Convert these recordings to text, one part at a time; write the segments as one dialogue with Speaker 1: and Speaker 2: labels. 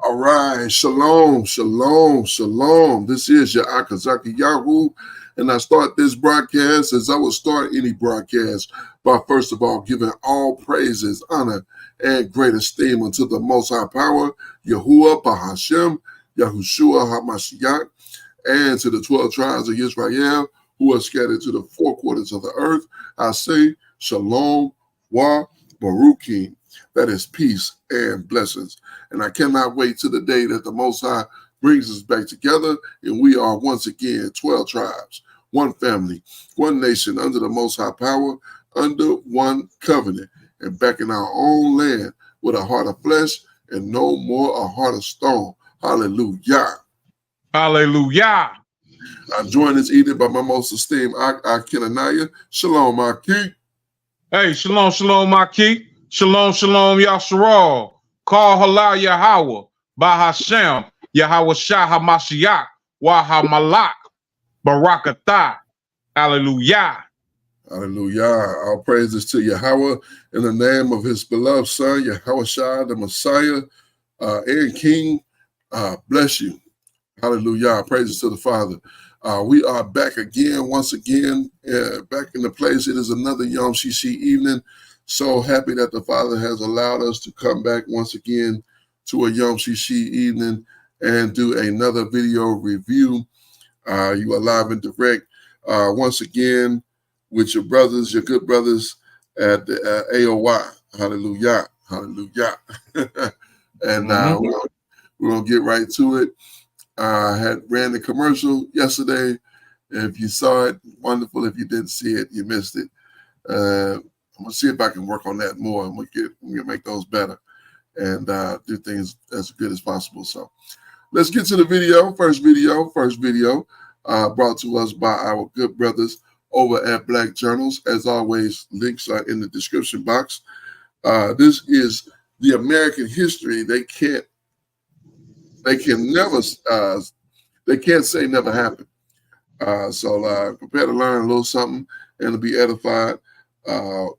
Speaker 1: All right, shalom, shalom, shalom. This is your Akazaki Yahoo, and I start this broadcast as I would start any broadcast by first of all giving all praises, honor, and great esteem unto the Most High Power, Yahuwah Bahashem, Yahushua HaMashiach, and to the 12 tribes of Israel who are scattered to the four quarters of the earth. I say shalom wa baruki. That is peace and blessings. And I cannot wait to the day that the Most High brings us back together and we are once again 12 tribes, one family, one nation under the Most High power, under one covenant, and back in our own land with a heart of flesh and no more a heart of stone. Hallelujah.
Speaker 2: Hallelujah.
Speaker 1: I'm joined this evening by my most esteemed Akinanaya. Shalom, Aki.
Speaker 2: Hey, shalom, shalom, Maki. Shalom, shalom, Yasharal. Call halal Yahweh. Bahashem. Yahweh Shah HaMashiach. Waha Malak. Barakatah. Hallelujah.
Speaker 1: Hallelujah. All praises to Yahweh in the name of his beloved son, Yahweh Shah, the Messiah and King. Bless you. Hallelujah. Praises to the Father. We are back again, once again, back in the place. It is another Yom Shishi evening. So happy that the Father has allowed us to come back once again to a Yom Shishi evening and do another video review. You are live and direct once again with your brothers, your good brothers at the AOY. Hallelujah. Hallelujah. And we're going to get right to it. I had ran the commercial yesterday. If you saw it, wonderful. If you didn't see it, you missed it. I'm going to see if I can work on that more, and we're going to make those better and do things as good as possible. So let's get to the video. First video brought to us by our good brothers over at Black Journals. As always, links are in the description box. This is the American history. They can't say never happened. So prepare to learn a little something and to be edified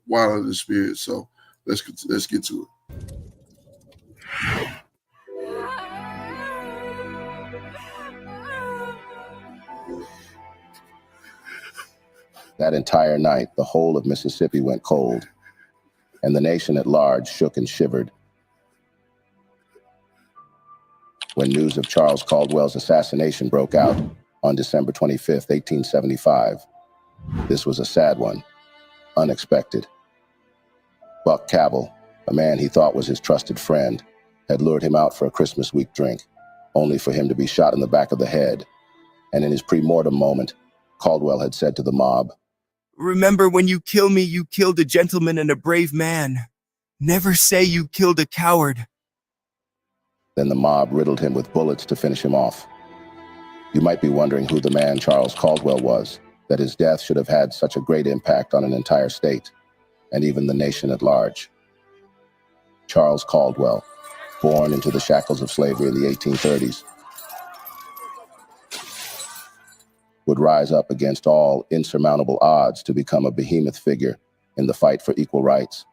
Speaker 1: while in the spirit. So let's get to it.
Speaker 3: That entire night, the whole of Mississippi went cold, and the nation at large shook and shivered when news of Charles Caldwell's assassination broke out on December 25th, 1875. This was a sad one, unexpected. Buck Cabell, a man he thought was his trusted friend, had lured him out for a Christmas week drink, only for him to be shot in the back of the head. And in his pre-mortem moment, Caldwell had said to the mob,
Speaker 4: "Remember, when you kill me, you killed a gentleman and a brave man. Never say you killed a coward."
Speaker 3: Then the mob riddled him with bullets to finish him off. You might be wondering who the man Charles Caldwell was, that his death should have had such a great impact on an entire state, and even the nation at large. Charles Caldwell, born into the shackles of slavery in the 1830s, would rise up against all insurmountable odds to become a behemoth figure in the fight for equal rights.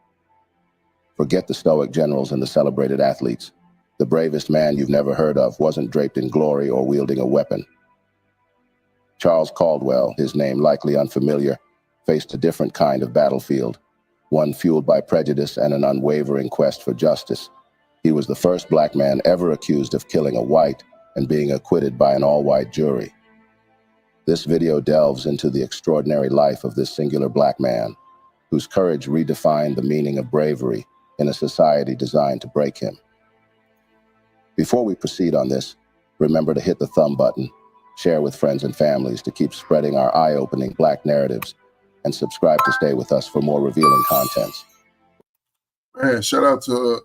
Speaker 3: Forget the stoic generals and the celebrated athletes. The bravest man you've never heard of wasn't draped in glory or wielding a weapon. Charles Caldwell, his name likely unfamiliar, faced a different kind of battlefield, one fueled by prejudice and an unwavering quest for justice. He was the first black man ever accused of killing a white and being acquitted by an all-white jury. This video delves into the extraordinary life of this singular black man, whose courage redefined the meaning of bravery in a society designed to break him. Before we proceed on this, remember to hit the thumb button, share with friends and families to keep spreading our eye-opening black narratives, and subscribe to stay with us for more revealing contents.
Speaker 1: Man, shout out to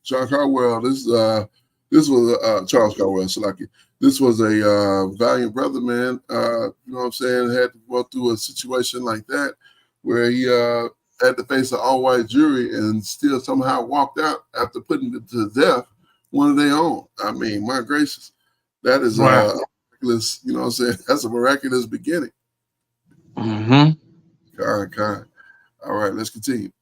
Speaker 1: John Caldwell. This was Charles Caldwell, Salaki. This was a valiant brother, man. You know what I'm saying? Had to go through a situation like that where he had to face an all-white jury and still somehow walked out after putting it to death one of their own. I mean, my gracious, that is miraculous. You know what I'm saying? That's a miraculous beginning. Kind. All right, let's continue.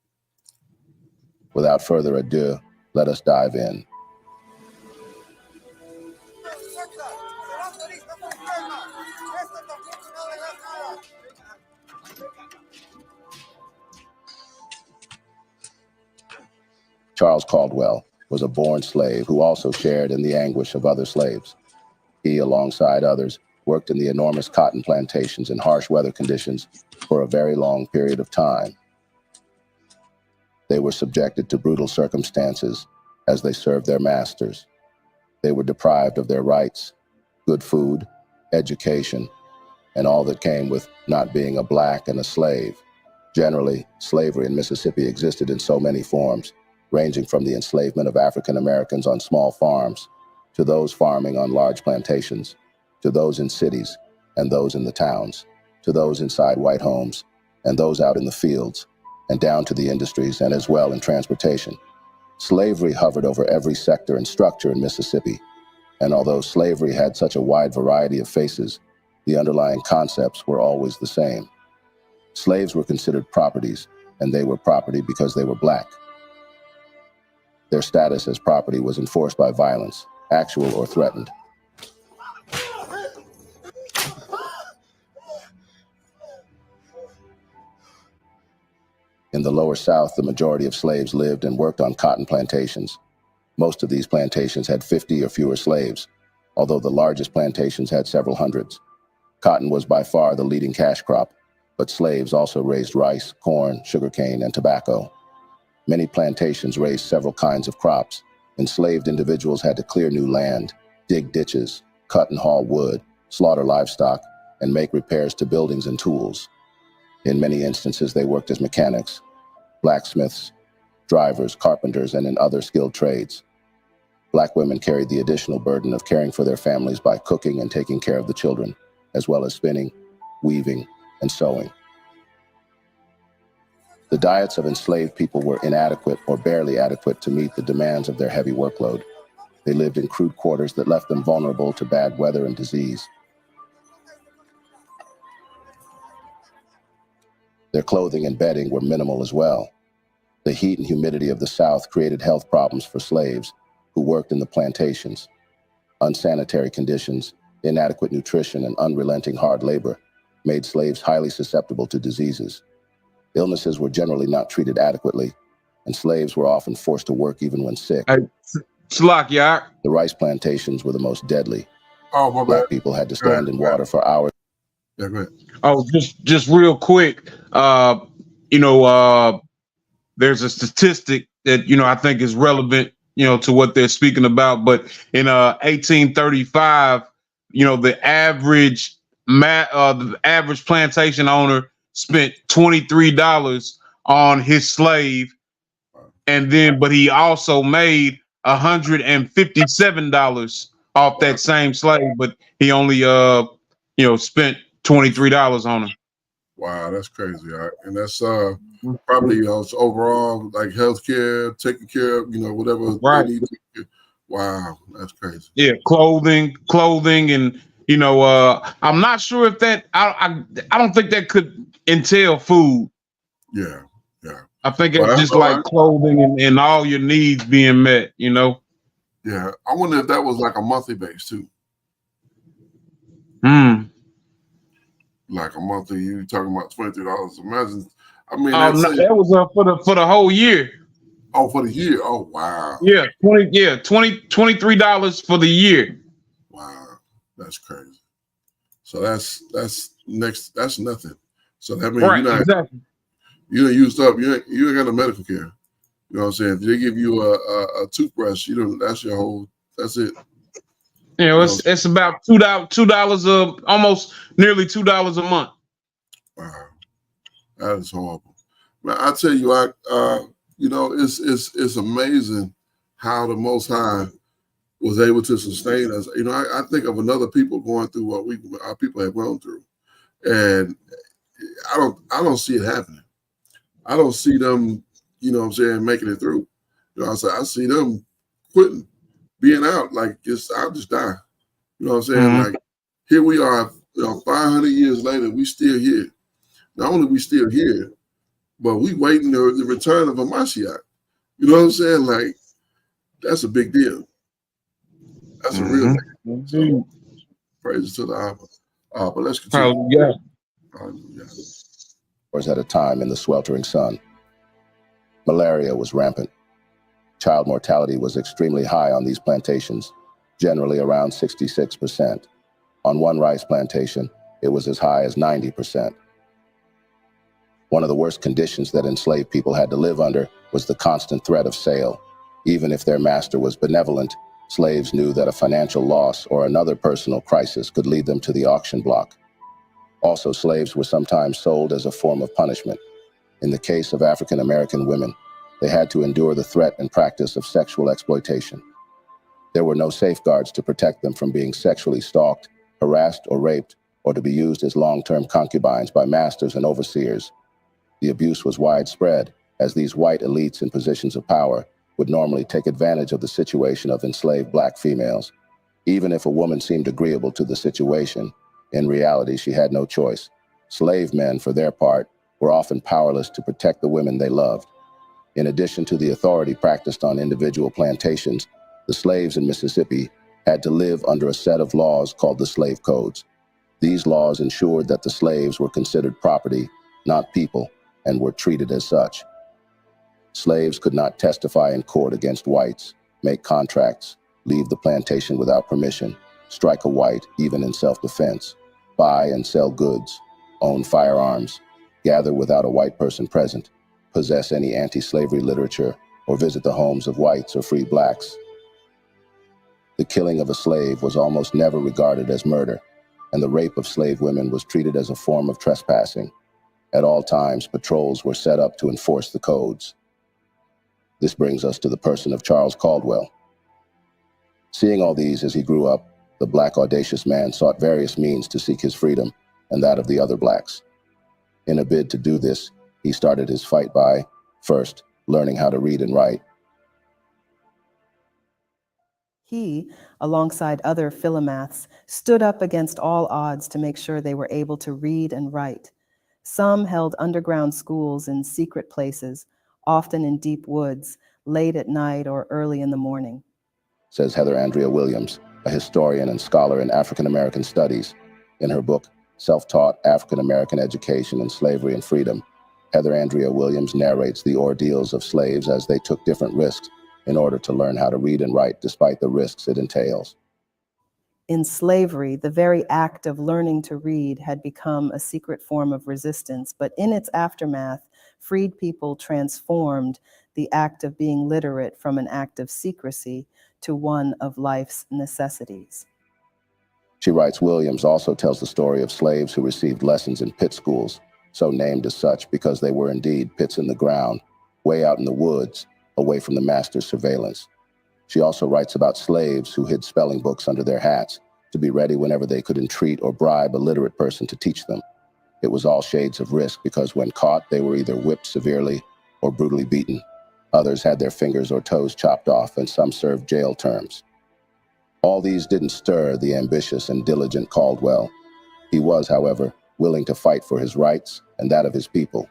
Speaker 3: Without further ado, let us dive in. Charles Caldwell was a born slave who also shared in the anguish of other slaves. He, alongside others, worked in the enormous cotton plantations in harsh weather conditions for a very long period of time. They were subjected to brutal circumstances as they served their masters. They were deprived of their rights, good food, education, and all that came with not being a black and a slave. Generally, slavery in Mississippi existed in so many forms, ranging from the enslavement of African Americans on small farms, to those farming on large plantations, to those in cities and those in the towns, to those inside white homes and those out in the fields, and down to the industries and as well in transportation. Slavery hovered over every sector and structure in Mississippi, and although slavery had such a wide variety of faces, the underlying concepts were always the same. Slaves were considered properties, and they were property because they were black. Their status as property was enforced by violence, actual or threatened. In the Lower South, the majority of slaves lived and worked on cotton plantations. Most of these plantations had 50 or fewer slaves, although the largest plantations had several hundreds. Cotton was by far the leading cash crop, but slaves also raised rice, corn, sugarcane, and tobacco. Many plantations raised several kinds of crops. Enslaved individuals had to clear new land, dig ditches, cut and haul wood, slaughter livestock, and make repairs to buildings and tools. In many instances, they worked as mechanics, blacksmiths, drivers, carpenters, and in other skilled trades. Black women carried the additional burden of caring for their families by cooking and taking care of the children, as well as spinning, weaving, and sewing. The diets of enslaved people were inadequate or barely adequate to meet the demands of their heavy workload. They lived in crude quarters that left them vulnerable to bad weather and disease. Their clothing and bedding were minimal as well. The heat and humidity of the South created health problems for slaves who worked in the plantations. Unsanitary conditions, inadequate nutrition, and unrelenting hard labor made slaves highly susceptible to diseases. Illnesses were generally not treated adequately, and slaves were often forced to work even when sick.
Speaker 2: Hey, Slack,
Speaker 3: The rice plantations were the most deadly.
Speaker 1: Oh, my
Speaker 3: Black
Speaker 1: bad.
Speaker 3: people had to stand in water for hours.
Speaker 1: Yeah, go ahead.
Speaker 2: Oh, just real quick. There's a statistic that I think is relevant, to what they're speaking about. But in 1835, the average plantation owner spent $23 on his slave, but he also made $157 off that same slave, but he only spent $23 on him.
Speaker 1: Wow, that's crazy. All right. And that's probably it's overall like healthcare, taking care of whatever
Speaker 2: Right.
Speaker 1: they need to. Wow, that's crazy.
Speaker 2: Yeah, clothing, and I'm not sure if that I don't think that could entail food.
Speaker 1: Yeah.
Speaker 2: I think it's just like clothing and all your needs being met.
Speaker 1: Yeah, I wonder if that was like a monthly base too. Like a monthly, you talking about $23? Imagine. I mean,
Speaker 2: that was for the whole year.
Speaker 1: Oh, for the year. Oh, wow.
Speaker 2: Yeah, $23 for the year.
Speaker 1: Wow, that's crazy. So that's nothing. So that means
Speaker 2: exactly.
Speaker 1: You done used up. You ain't got no medical care. You know what I'm saying? If they give you a toothbrush, that's your whole. That's it.
Speaker 2: It's about $2 almost nearly $2 a month.
Speaker 1: Wow, that is horrible. Man, I tell you, it's amazing how the Most High was able to sustain us. I think of another people going through what our people have gone through, and I don't see it happening. I don't see them, making it through. I see them quitting, being out, like I'll just die. You know what I'm saying?
Speaker 2: Mm-hmm.
Speaker 1: Like here we are, 500 years later, we still here. Not only we still here, but we waiting the return of a Mashiach. You know what I'm saying? Like that's a big deal. That's a real thing. So, praises to the Abba. But let's continue.
Speaker 2: Hallelujah.
Speaker 1: Hallelujah.
Speaker 3: Hours at a time in the sweltering sun. Malaria was rampant. Child mortality was extremely high on these plantations, generally around 66%. On one rice plantation, it was as high as 90%. One of the worst conditions that enslaved people had to live under was the constant threat of sale. Even if their master was benevolent, slaves knew that a financial loss or another personal crisis could lead them to the auction block. Also, slaves were sometimes sold as a form of punishment. In the case of African American women, they had to endure the threat and practice of sexual exploitation. There were no safeguards to protect them from being sexually stalked, harassed, or raped, or to be used as long-term concubines by masters and overseers. The abuse was widespread, as these white elites in positions of power would normally take advantage of the situation of enslaved black females. Even if a woman seemed agreeable to the situation, in reality she had no choice. Slave men, for their part, were often powerless to protect the women they loved. In addition to the authority practiced on individual plantations, the slaves in Mississippi had to live under a set of laws called the slave codes. These laws ensured that the slaves were considered property, not people, and were treated as such. Slaves could not testify in court against whites, make contracts, leave the plantation without permission, strike a white even in self-defense, buy and sell goods, own firearms, gather without a white person present, possess any anti-slavery literature, or visit the homes of whites or free blacks. The killing of a slave was almost never regarded as murder, and the rape of slave women was treated as a form of trespassing. At all times, patrols were set up to enforce the codes. This brings us to the person of Charles Caldwell. Seeing all these as he grew up, the black audacious man sought various means to seek his freedom and that of the other blacks. In a bid to do this, he started his fight by, first, learning how to read and write.
Speaker 5: He, alongside other philomaths, stood up against all odds to make sure they were able to read and write. Some held underground schools in secret places, often in deep woods, late at night or early in the morning.
Speaker 3: Says Heather Andrea Williams, a historian and scholar in African American studies. In her book, Self-Taught African American Education in Slavery and Freedom, Heather Andrea Williams narrates the ordeals of slaves as they took different risks in order to learn how to read and write despite the risks it entails.
Speaker 5: In slavery, the very act of learning to read had become a secret form of resistance, but in its aftermath, freed people transformed the act of being literate from an act of secrecy to one of life's necessities.
Speaker 3: She writes, Williams also tells the story of slaves who received lessons in pit schools, so named as such because they were indeed pits in the ground, way out in the woods, away from the master's surveillance. She also writes about slaves who hid spelling books under their hats to be ready whenever they could entreat or bribe a literate person to teach them. It was all shades of risk because when caught, they were either whipped severely or brutally beaten. Others had their fingers or toes chopped off, and some served jail terms. All these didn't stir the ambitious and diligent Caldwell. He was, however, willing to fight for his rights and that of his people.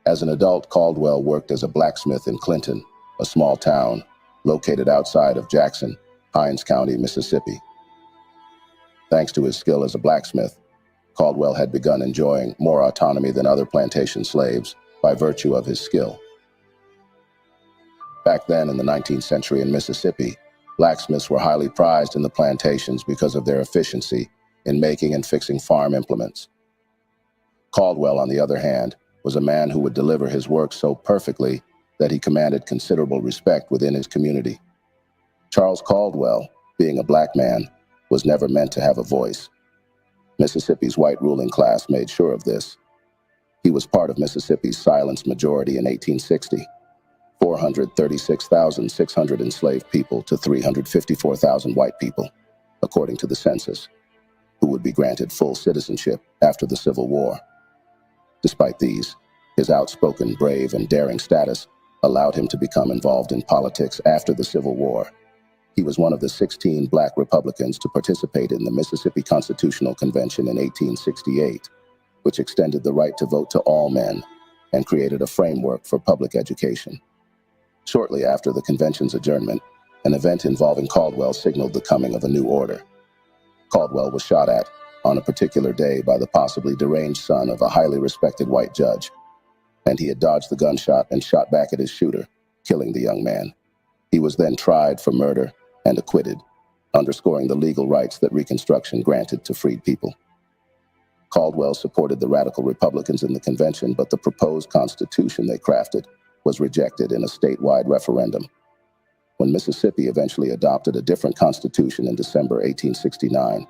Speaker 3: As an adult, Caldwell worked as a blacksmith in Clinton, a small town located outside of Jackson, Hinds County, Mississippi. Thanks to his skill as a blacksmith, Caldwell had begun enjoying more autonomy than other plantation slaves by virtue of his skill. Back then in the 19th century in Mississippi, blacksmiths were highly prized in the plantations because of their efficiency in making and fixing farm implements. Caldwell, on the other hand, was a man who would deliver his work so perfectly that he commanded considerable respect within his community. Charles Caldwell, being a black man, was never meant to have a voice. Mississippi's white ruling class made sure of this. He was part of Mississippi's silenced majority in 1860, 436,600 enslaved people to 354,000 white people, according to the census, who would be granted full citizenship after the Civil War. Despite these, his outspoken, brave, and daring status allowed him to become involved in politics after the Civil War. He was one of the 16 black Republicans to participate in the Mississippi Constitutional Convention in 1868, which extended the right to vote to all men and created a framework for public education. Shortly after the convention's adjournment, an event involving Caldwell signaled the coming of a new order. Caldwell was shot at on a particular day by the possibly deranged son of a highly respected white judge, and he had dodged the gunshot and shot back at his shooter, killing the young man. He was then tried for murder and acquitted, underscoring the legal rights that Reconstruction granted to freed people. Caldwell supported the radical Republicans in the convention, but the proposed constitution they crafted was rejected in a statewide referendum. When Mississippi eventually adopted a different constitution in December 1869,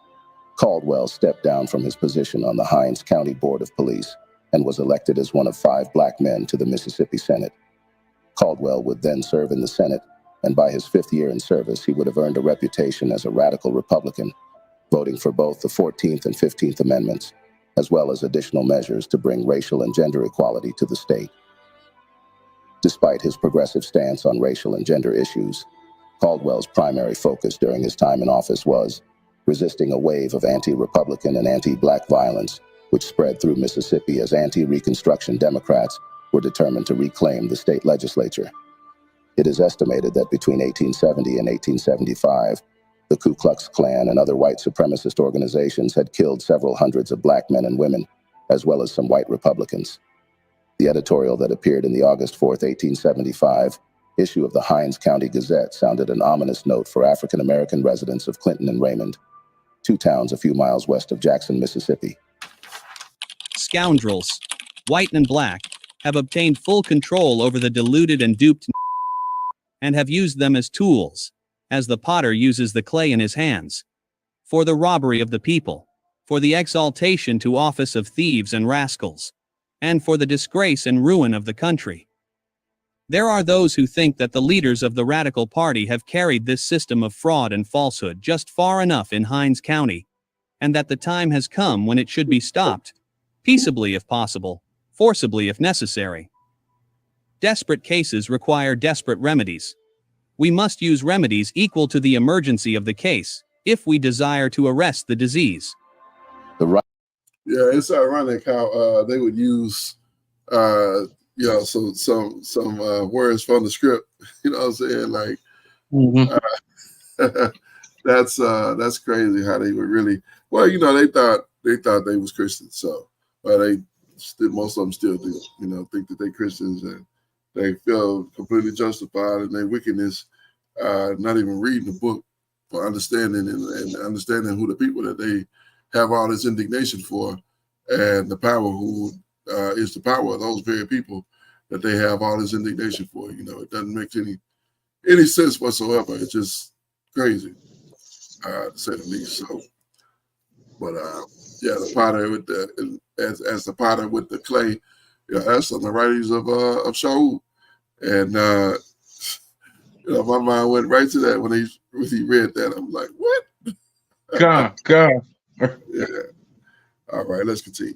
Speaker 3: Caldwell stepped down from his position on the Hinds County Board of Police and was elected as one of 5 black men to the Mississippi Senate. Caldwell would then serve in the Senate, and by his 5th year in service, he would have earned a reputation as a radical Republican, voting for both the 14th and 15th Amendments, as well as additional measures to bring racial and gender equality to the state. Despite his progressive stance on racial and gender issues, Caldwell's primary focus during his time in office was resisting a wave of anti-Republican and anti-black violence, which spread through Mississippi as anti-Reconstruction Democrats were determined to reclaim the state legislature. It is estimated that between 1870 and 1875, the Ku Klux Klan and other white supremacist organizations had killed several hundreds of black men and women, as well as some white Republicans. The editorial that appeared in the August 4, 1875, issue of the Hinds County Gazette sounded an ominous note for African-American residents of Clinton and Raymond, 2 towns a few miles west of Jackson, Mississippi.
Speaker 6: Scoundrels, white and black, have obtained full control over the deluded and duped and have used them as tools, as the potter uses the clay in his hands, for the robbery of the people, for the exaltation to office of thieves and rascals, and for the disgrace and ruin of the country. There are those who think that the leaders of the Radical Party have carried this system of fraud and falsehood just far enough in Hinds County, and that the time has come when it should be stopped, peaceably if possible, forcibly if necessary. Desperate cases require desperate remedies. We must use remedies equal to the emergency of the case, if we desire to arrest the disease.
Speaker 1: Yeah, it's ironic how they would use some words from the script. You know what I'm saying? Like that's crazy how they would really. Well, you know, they thought they was Christians, so most of them still do. You know, think that they Christians and they feel completely justified in their wickedness, not even reading the book for understanding and understanding who the people that they have all this indignation for, and the power who is the power of those very people that they have all this indignation for. You know, it doesn't make any sense whatsoever. It's just crazy, to say the least. So, but yeah, the potter with as the potter with the clay, yeah, that's on the writings of Shaul, and you know, my mind went right to that when he read that. I'm like, what?
Speaker 2: God.
Speaker 1: Yeah. All right, let's continue.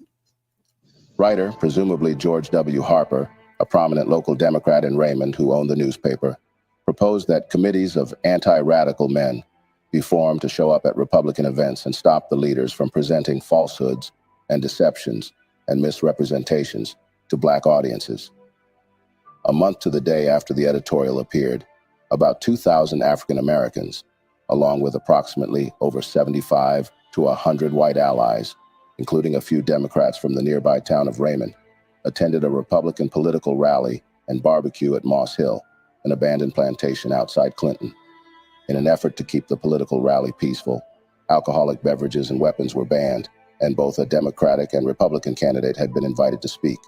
Speaker 3: Writer, presumably George W. Harper, a prominent local Democrat in Raymond who owned the newspaper, proposed that committees of anti-radical men be formed to show up at Republican events and stop the leaders from presenting falsehoods and deceptions and misrepresentations to black audiences. A month to the day after the editorial appeared, about 2,000 African Americans, along with approximately over 75 to 100 white allies, including a few Democrats from the nearby town of Raymond, attended a Republican political rally and barbecue at Moss Hill, an abandoned plantation outside Clinton. In an effort to keep the political rally peaceful, alcoholic beverages and weapons were banned, and both a Democratic and Republican candidate had been invited to speak.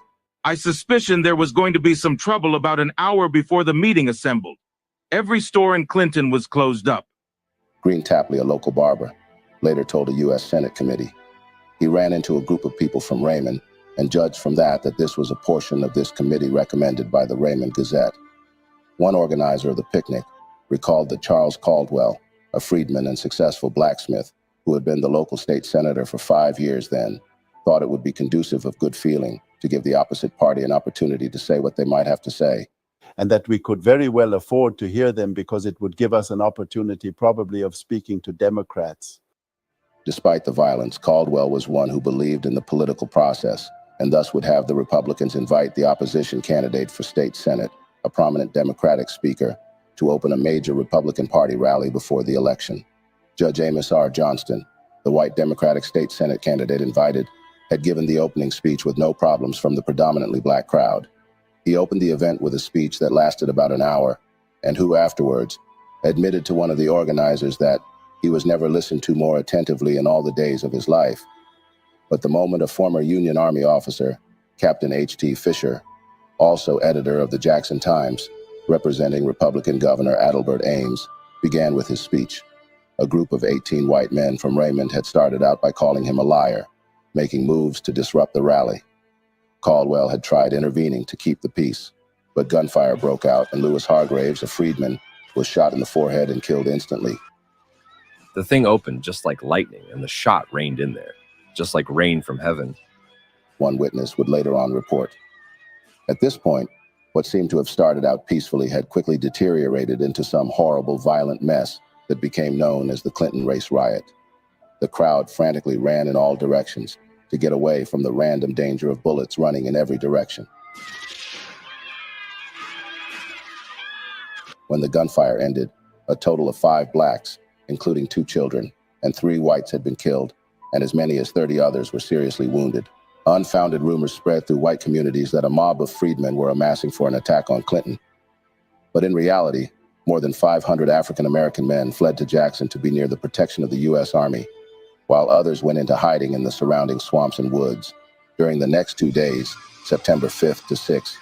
Speaker 7: I suspicion there was going to be some trouble about an hour before the meeting assembled. Every store in Clinton was closed up.
Speaker 3: Green Tapley, a local barber, later told a U.S. Senate committee. He ran into a group of people from Raymond and judged from that this was a portion of this committee recommended by the Raymond Gazette. One organizer of the picnic recalled that Charles Caldwell, a freedman and successful blacksmith who had been the local state senator for 5 years then, thought it would be conducive of good feeling to give the opposite party an opportunity to say what they might have to say.
Speaker 8: And that we could very well afford to hear them because it would give us an opportunity probably of speaking to Democrats.
Speaker 3: Despite the violence, Caldwell was one who believed in the political process and thus would have the Republicans invite the opposition candidate for state Senate, a prominent Democratic speaker, to open a major Republican Party rally before the election. Judge Amos R. Johnston, The white Democratic State Senate candidate invited had given the opening speech with no problems from the predominantly black crowd. He opened the event with a speech that lasted about an hour, and who afterwards admitted to one of the organizers that he was never listened to more attentively in all the days of his life. But the moment a former Union Army officer, Captain H.T. Fisher, also editor of the Jackson Times, representing Republican Governor Adelbert Ames, began with his speech. A group of 18 white men from Raymond had started out by calling him a liar, making moves to disrupt the rally. Caldwell had tried intervening to keep the peace, but gunfire broke out and Lewis Hargraves, a freedman, was shot in the forehead and killed instantly.
Speaker 9: The thing opened just like lightning, and the shot rained in there, just like rain from heaven.
Speaker 3: One witness would later on report. At this point, what seemed to have started out peacefully had quickly deteriorated into some horrible, violent mess that became known as the Clinton race riot. The crowd frantically ran in all directions to get away from the random danger of bullets running in every direction. When the gunfire ended, a total of 5 blacks, including 2 children, and 3 whites had been killed, and as many as 30 others were seriously wounded. Unfounded rumors spread through white communities that a mob of freedmen were amassing for an attack on Clinton. But in reality, more than 500 African-American men fled to Jackson to be near the protection of the U.S. Army, while others went into hiding in the surrounding swamps and woods. During the next 2 days, September 5th to 6th,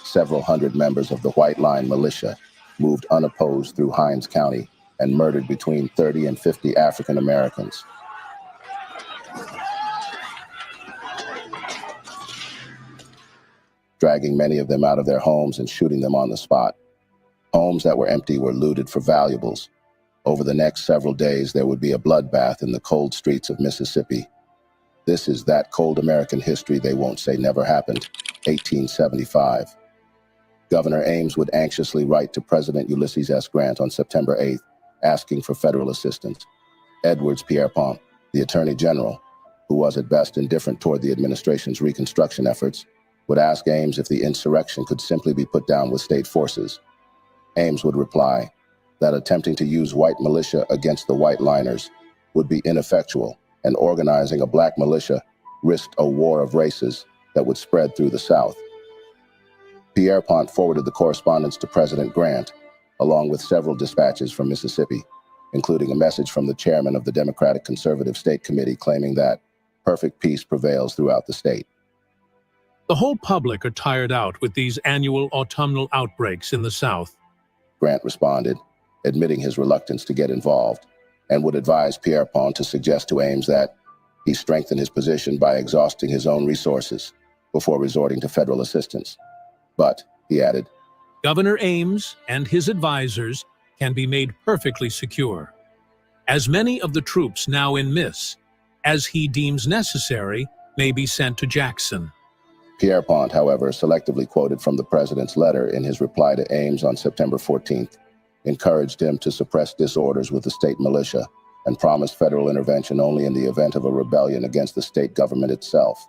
Speaker 3: several hundred members of the White Line militia moved unopposed through Hinds County and murdered between 30 and 50 African Americans. Dragging many of them out of their homes and shooting them on the spot. Homes that were empty were looted for valuables. Over the next several days, there would be a bloodbath in the cold streets of Mississippi. This is that cold American history they won't say never happened. 1875. Governor Ames would anxiously write to President Ulysses S. Grant on September 8th, asking for federal assistance. Edwards Pierrepont, the Attorney General, who was at best indifferent toward the administration's Reconstruction efforts, would ask Ames if the insurrection could simply be put down with state forces. Ames would reply that attempting to use white militia against the white liners would be ineffectual, and organizing a black militia risked a war of races that would spread through the South. Pierrepont forwarded the correspondence to President Grant, along with several dispatches from Mississippi, including a message from the chairman of the Democratic Conservative State Committee claiming that perfect peace prevails throughout the state.
Speaker 10: The whole public are tired out with these annual autumnal outbreaks in the South.
Speaker 3: Grant responded, admitting his reluctance to get involved, and would advise Pierrepont to suggest to Ames that he strengthen his position by exhausting his own resources before resorting to federal assistance. But, he added,
Speaker 10: Governor Ames and his advisors can be made perfectly secure. As many of the troops now in Miss, as he deems necessary, may be sent to Jackson.
Speaker 3: Pierrepont, however, selectively quoted from the president's letter in his reply to Ames on September 14th, encouraged him to suppress disorders with the state militia, and promised federal intervention only in the event of a rebellion against the state government itself.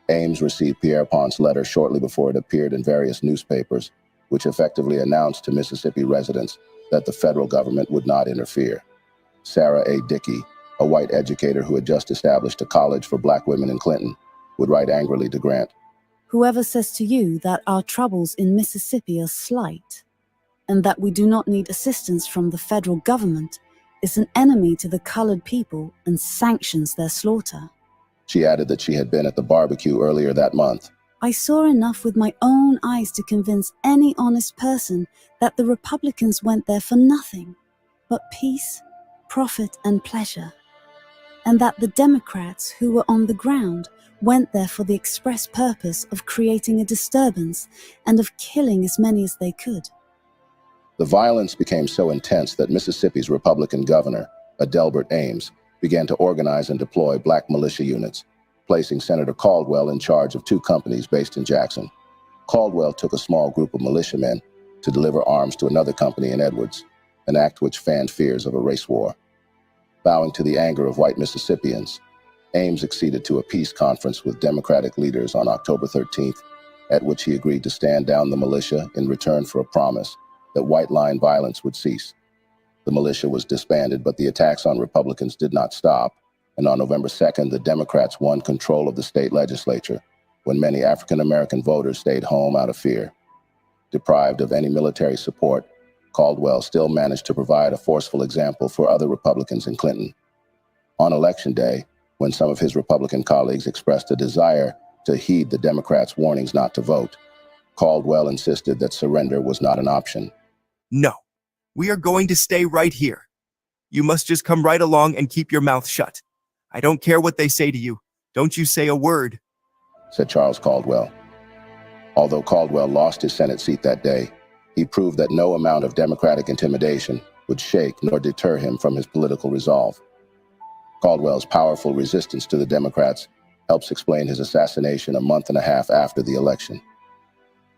Speaker 3: Ames received Pierrepont's letter shortly before it appeared in various newspapers, which effectively announced to Mississippi residents that the federal government would not interfere. Sarah A. Dickey, a white educator who had just established a college for black women in Clinton, would write angrily to Grant,
Speaker 11: "Whoever says to you that our troubles in Mississippi are slight, and that we do not need assistance from the federal government, is an enemy to the colored people and sanctions their slaughter."
Speaker 3: She added that she had been at the barbecue earlier that month.
Speaker 11: "I saw enough with my own eyes to convince any honest person that the Republicans went there for nothing but peace, profit, and pleasure, and that the Democrats who were on the ground went there for the express purpose of creating a disturbance and of killing as many as they could."
Speaker 3: The violence became so intense that Mississippi's Republican governor, Adelbert Ames, began to organize and deploy black militia units, placing Senator Caldwell in charge of 2 companies based in Jackson. Caldwell took a small group of militiamen to deliver arms to another company in Edwards, an act which fanned fears of a race war. Bowing to the anger of white Mississippians, Ames acceded to a peace conference with Democratic leaders on October 13th, at which he agreed to stand down the militia in return for a promise that white line violence would cease. The militia was disbanded, but the attacks on Republicans did not stop, and on November 2nd, the Democrats won control of the state legislature when many African-American voters stayed home out of fear. Deprived of any military support, Caldwell still managed to provide a forceful example for other Republicans in Clinton. On Election Day, when some of his Republican colleagues expressed a desire to heed the Democrats' warnings not to vote, Caldwell insisted that surrender was not an option.
Speaker 4: No, we are going to stay right here. You must just come right along and keep your mouth shut. I don't care what they say to you. Don't you say a word,
Speaker 3: said Charles Caldwell. Although Caldwell lost his Senate seat that day, he proved that no amount of Democratic intimidation would shake nor deter him from his political resolve. Caldwell's powerful resistance to the Democrats helps explain his assassination a month and a half after the election.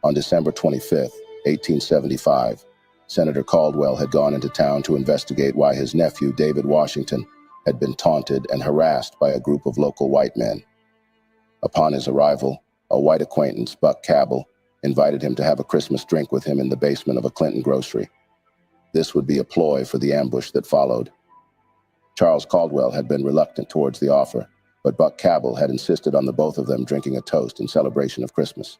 Speaker 3: On December 25th, 1875, Senator Caldwell had gone into town to investigate why his nephew, David Washington, had been taunted and harassed by a group of local white men. Upon his arrival, a white acquaintance, Buck Cabell, invited him to have a Christmas drink with him in the basement of a Clinton grocery. This would be a ploy for the ambush that followed. Charles Caldwell had been reluctant towards the offer, but Buck Cabell had insisted on the both of them drinking a toast in celebration of Christmas.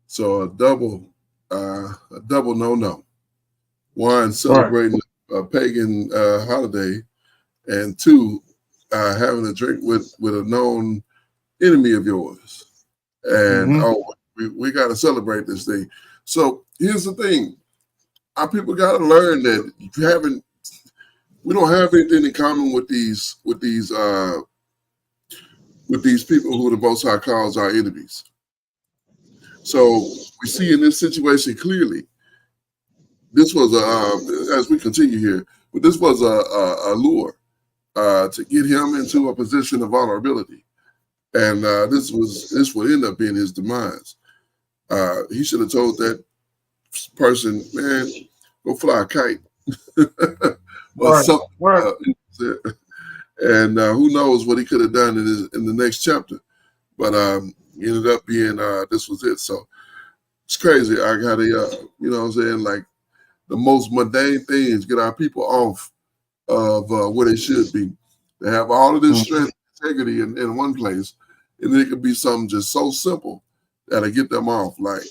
Speaker 1: So a double no-no. One, celebrating a pagan holiday, and two, having a drink with a known enemy of yours. And we got to celebrate this thing. So here's the thing: our people got to learn that we don't have anything in common with these people who the Most High calls our enemies. So we see in this situation clearly, this was as we continue here, but this was a lure to get him into a position of vulnerability, and this would end up being his demise. He should have told that person, "Man, go fly a kite," or something. And who knows what he could have done in the next chapter, but he ended up being this was it. So it's crazy. I gotta you know what I'm saying, like the most mundane things get our people off of where they should be. They have all of this strength, integrity in one place, and then it could be something just so simple that'll get them off. Like,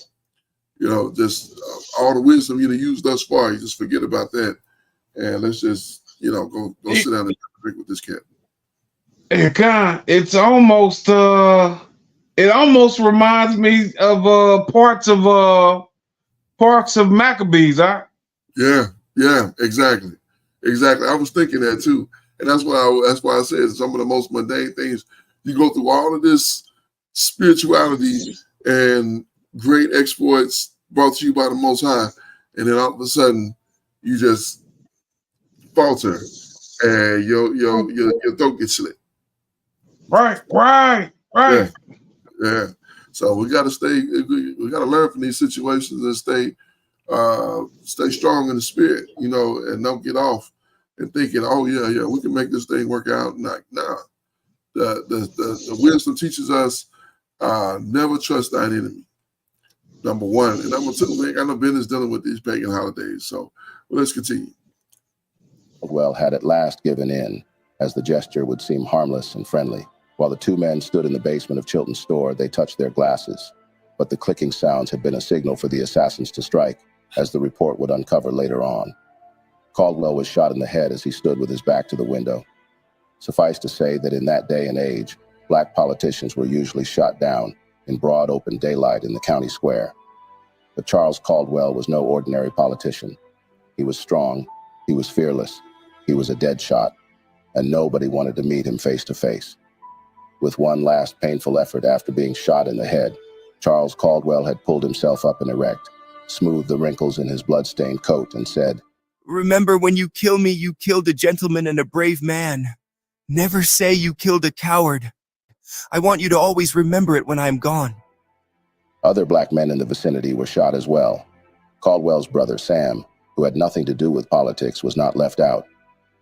Speaker 1: you know, just all the wisdom you used thus far, you just forget about that, and let's just, you know, go sit down and drink with this cat.
Speaker 2: And it's almost it almost reminds me of parts of Maccabees, huh?
Speaker 1: Yeah, exactly. I was thinking that too, and that's why I said some of the most mundane things. You go through all of this spirituality and great exploits brought to you by the Most High, and then all of a sudden you just falter and your throat gets slit.
Speaker 2: Right.
Speaker 1: Yeah. So we got to learn from these situations and stay strong in the spirit, you know, and don't get off and thinking, oh yeah, we can make this thing work out. Nah. The wisdom teaches us never trust thine enemy. Number one, and number two, we ain't got no business dealing with these pagan holidays. So let's continue.
Speaker 3: Caldwell had at last given in, as the gesture would seem harmless and friendly. While the two men stood in the basement of Chilton's store, they touched their glasses. But the clicking sounds had been a signal for the assassins to strike, as the report would uncover later on. Caldwell was shot in the head as he stood with his back to the window. Suffice to say that in that day and age, black politicians were usually shot down in broad open daylight in the county square. But Charles Caldwell was no ordinary politician. He was strong, he was fearless, he was a dead shot, and nobody wanted to meet him face to face. With one last painful effort after being shot in the head, Charles Caldwell had pulled himself up and erect, smoothed the wrinkles in his blood-stained coat, and said,
Speaker 4: "Remember, when you kill me, you killed a gentleman and a brave man. Never say you killed a coward. I want you to always remember it when I am gone."
Speaker 3: Other black men in the vicinity were shot as well. Caldwell's brother, Sam, who had nothing to do with politics, was not left out.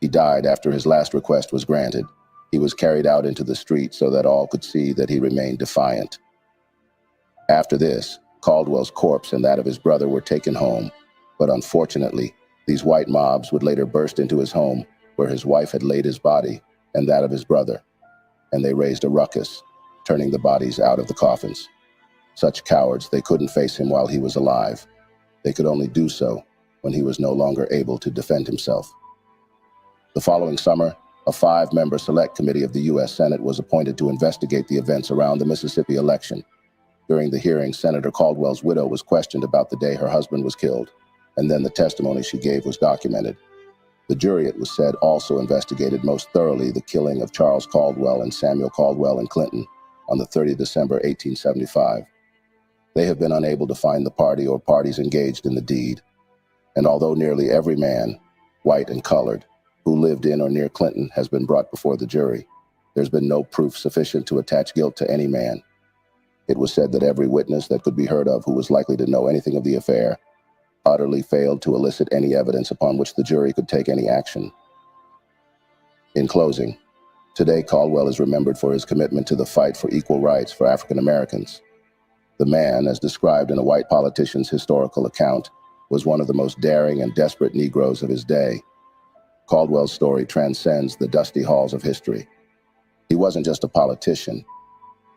Speaker 3: He died after his last request was granted. He was carried out into the street so that all could see that he remained defiant. After this, Caldwell's corpse and that of his brother were taken home, but unfortunately, these white mobs would later burst into his home, where his wife had laid his body and that of his brother, and they raised a ruckus, turning the bodies out of the coffins. Such cowards, they couldn't face him while he was alive. They could only do so when he was no longer able to defend himself. The following summer, a 5-member select committee of the U.S. Senate was appointed to investigate the events around the Mississippi election. During the hearing, Senator Caldwell's widow was questioned about the day her husband was killed, and then the testimony she gave was documented. The jury, it was said, also investigated most thoroughly the killing of Charles Caldwell and Samuel Caldwell in Clinton on the 30th of December, 1875. They have been unable to find the party or parties engaged in the deed. And although nearly every man, white and colored, who lived in or near Clinton has been brought before the jury, there's been no proof sufficient to attach guilt to any man. It was said that every witness that could be heard of who was likely to know anything of the affair utterly failed to elicit any evidence upon which the jury could take any action. In closing, today Caldwell is remembered for his commitment to the fight for equal rights for African Americans. The man, as described in a white politician's historical account, was one of the most daring and desperate Negroes of his day. Caldwell's story transcends the dusty halls of history. He wasn't just a politician.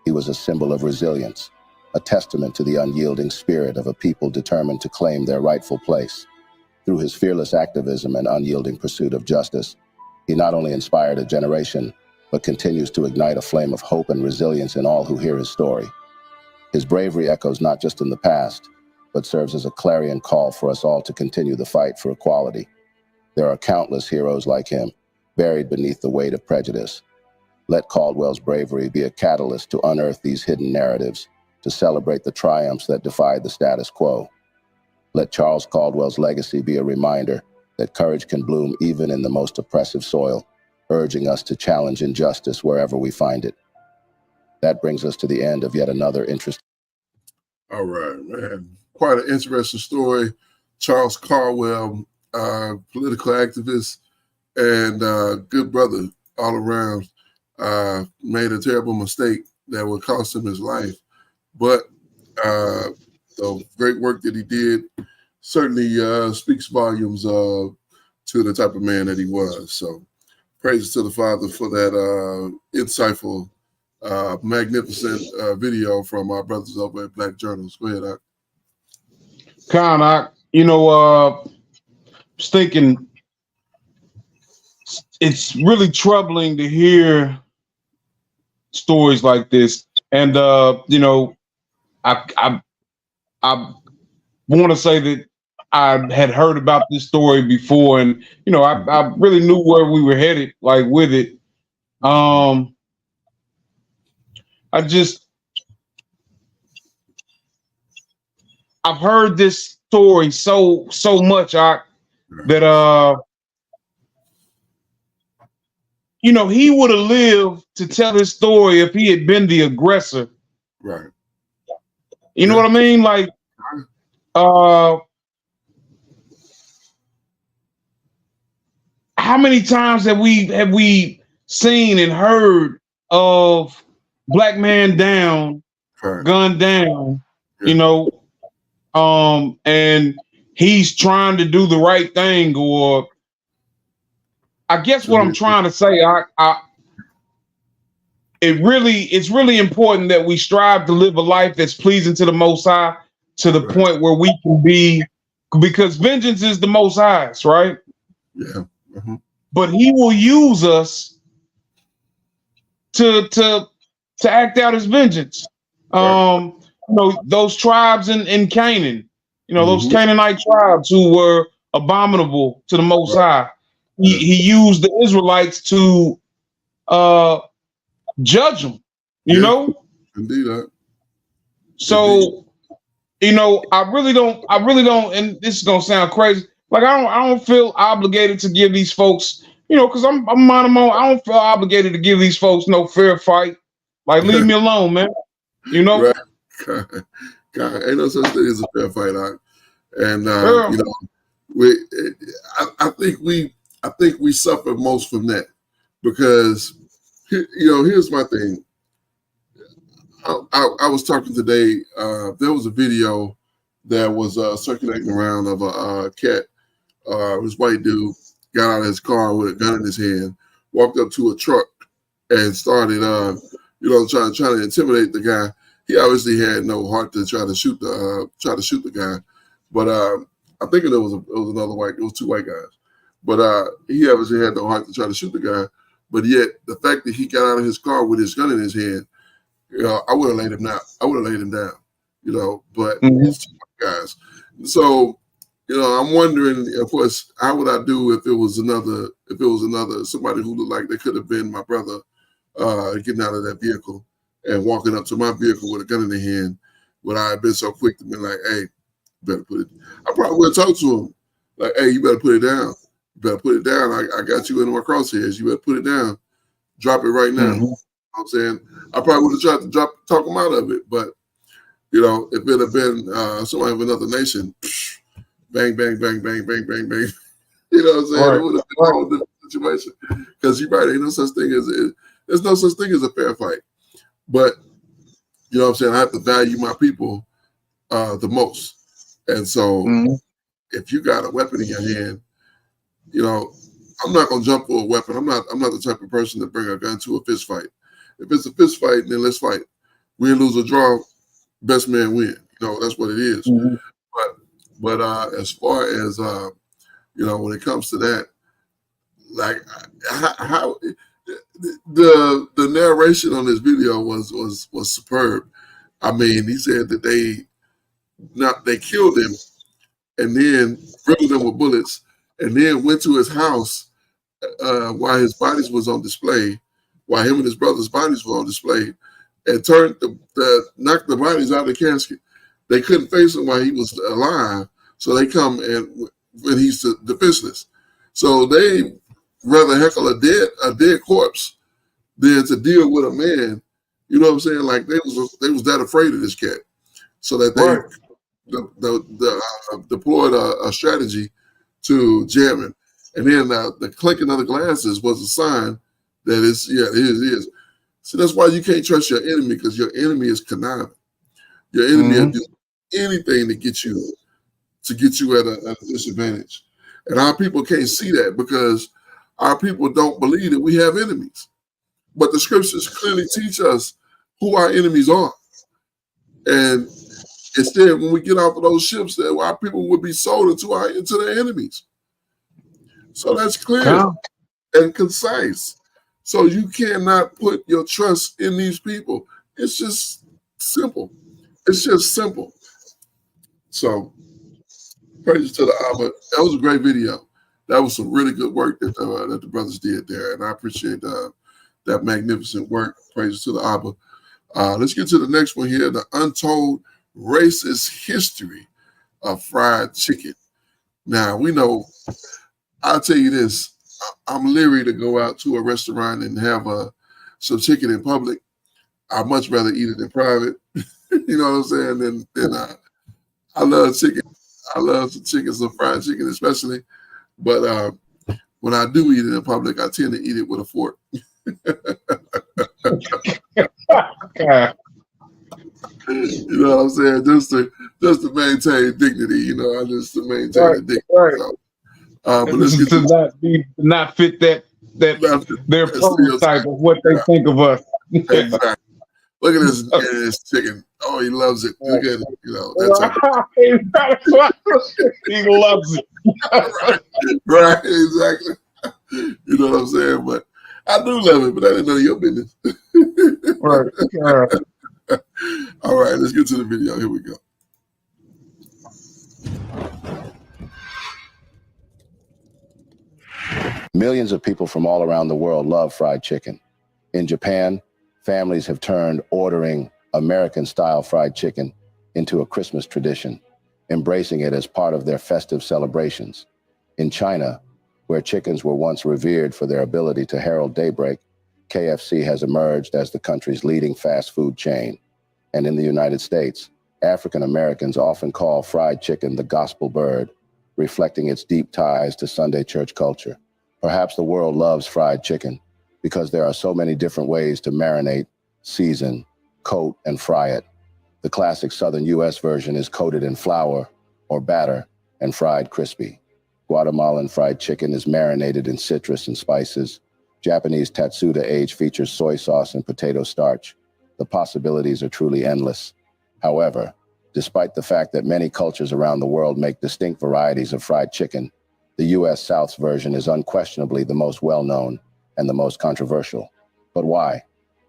Speaker 3: He was a symbol of resilience, a testament to the unyielding spirit of a people determined to claim their rightful place. Through his fearless activism and unyielding pursuit of justice, he not only inspired a generation, but continues to ignite a flame of hope and resilience in all who hear his story. His bravery echoes not just in the past, but serves as a clarion call for us all to continue the fight for equality. There are countless heroes like him, buried beneath the weight of prejudice. Let Caldwell's bravery be a catalyst to unearth these hidden narratives, to celebrate the triumphs that defied the status quo. Let Charles Caldwell's legacy be a reminder that courage can bloom even in the most oppressive soil, urging us to challenge injustice wherever we find it. That brings us to the end of yet another interesting.
Speaker 1: All right, man. Quite an interesting story. Charles Caldwell, political activist and good brother all around, made a terrible mistake that would cost him his life. But the great work that he did certainly speaks volumes to the type of man that he was. So praises to the Father for that insightful, magnificent video from our brothers over at Black Journals. Go ahead, Doc.
Speaker 2: Was thinking it's really troubling to hear stories like this. And, I want to say that I had heard about this story before, and I really knew where we were headed, like with it. I've heard this story so much, that he would have lived to tell his story if he had been the aggressor.
Speaker 1: Right.
Speaker 2: You know what I mean? Like, how many times have we seen and heard of black man down, gun down, and he's trying to do the right thing, or I guess what I'm trying to say, it's really important that we strive to live a life that's pleasing to the Most High, to the point where we can be, because vengeance is the Most High's, right?
Speaker 1: Yeah. Mm-hmm.
Speaker 2: But He will use us to act out His vengeance. Those tribes in Canaan, those Canaanite tribes who were abominable to the Most High. He used the Israelites to judge them,
Speaker 1: Indeed.
Speaker 2: So, I really don't, and this is gonna sound crazy. Like I don't feel obligated to give these folks, because I'm minding my own. I don't feel obligated to give these folks no fair fight. Like, leave me alone, man.
Speaker 1: Right. God, ain't no such thing as a fair fight, Doc. And I think we suffer most from that, because here's my thing. I was talking today. There was a video that was circulating around of a cat, this white dude, got out of his car with a gun in his hand, walked up to a truck, and started, trying to intimidate the guy. He obviously had no heart to try to shoot the guy, but I think it was two white guys, but he obviously had no heart to try to shoot the guy. But yet, the fact that he got out of his car with his gun in his hand, I would have laid him down. But it's two white guys. So, I'm wondering, of course, how would I do if it was another somebody who looked like they could have been my brother, getting out of that vehicle and walking up to my vehicle with a gun in their hand? Would I have been so quick to be like, hey, you better put it? I probably would have talked to him like, hey, you better put it down. You better put it down. I got you in my crosshairs. You better put it down. Drop it right now. You know what I'm saying? I probably would have tried to talk him out of it, but if it had been somebody of another nation, bang, bang, bang, bang, bang, bang, bang. You know what I'm saying?
Speaker 2: Right.
Speaker 1: It would have been a whole different situation. Because you're right, there's no such thing as a fair fight. But you know what I'm saying? I have to value my people the most. And so if you got a weapon in your hand, I'm not gonna jump for a weapon. I'm not the type of person to bring a gun to a fist fight. If it's a fist fight, then let's fight. Win, lose, or draw, best man win. That's what it is. But as far as when it comes to that, like how the narration on this video was superb. I mean, he said that they killed him and then riddled him with bullets and then went to his house while his bodies was on display, while him and his brother's bodies were on display, and turned knocked the bodies out of the casket. They couldn't face him while he was alive, so they come and when he's defenseless. So they rather heckle a dead corpse than to deal with a man. You know what I'm saying? Like they was that afraid of this cat, so that they deployed a strategy to jam him. And then the clinking of the glasses was a sign that it is. So that's why you can't trust your enemy, because your enemy is conniving. Your enemy will do anything to get you at a disadvantage. And our people can't see that because our people don't believe that we have enemies. But the scriptures clearly teach us who our enemies are. And instead, when we get off of those ships, that our people would be sold into their enemies. So that's clear and concise. So you cannot put your trust in these people. It's just simple. It's just simple. So praise to the Abba. That was a great video. That was some really good work that the brothers did there, and I appreciate that magnificent work. Praise to the Abba. Let's get to the next one here: the untold racist history of fried chicken. Now we know. I'll tell you this: I'm leery to go out to a restaurant and have some chicken in public. I'd much rather eat it in private. You know what I'm saying? Than I love chicken. I love some fried chicken especially. But when I do eat it in public, I tend to eat it with a fork. You know what I'm saying? Just to maintain dignity. To maintain the dignity.
Speaker 2: Right.
Speaker 1: So, but let's get
Speaker 2: not fit their prototype of what they think of us.
Speaker 1: Exactly. Look at this chicken. Oh, he loves it. Look at it. That's
Speaker 2: he loves it.
Speaker 1: right, exactly. You know what I'm saying? But I do love it, but that ain't none of your business.
Speaker 2: Right.
Speaker 1: All right, let's get to the video. Here we go.
Speaker 3: Millions of people from all around the world love fried chicken. In Japan, families have turned ordering American-style fried chicken into a Christmas tradition, embracing it as part of their festive celebrations. In China, where chickens were once revered for their ability to herald daybreak, KFC has emerged as the country's leading fast food chain. And in the United States, African Americans often call fried chicken the gospel bird, reflecting its deep ties to Sunday church culture. Perhaps the world loves fried chicken because there are so many different ways to marinate, season, coat, and fry it. The classic Southern U.S. version is coated in flour or batter and fried crispy, Guatemalan fried chicken is marinated in citrus and spices. Japanese tatsuda age features soy sauce and potato starch. The possibilities are truly endless. However, despite the fact that many cultures around the world make distinct varieties of fried chicken, the U.S. South's version is unquestionably the most well-known and the most controversial. But why?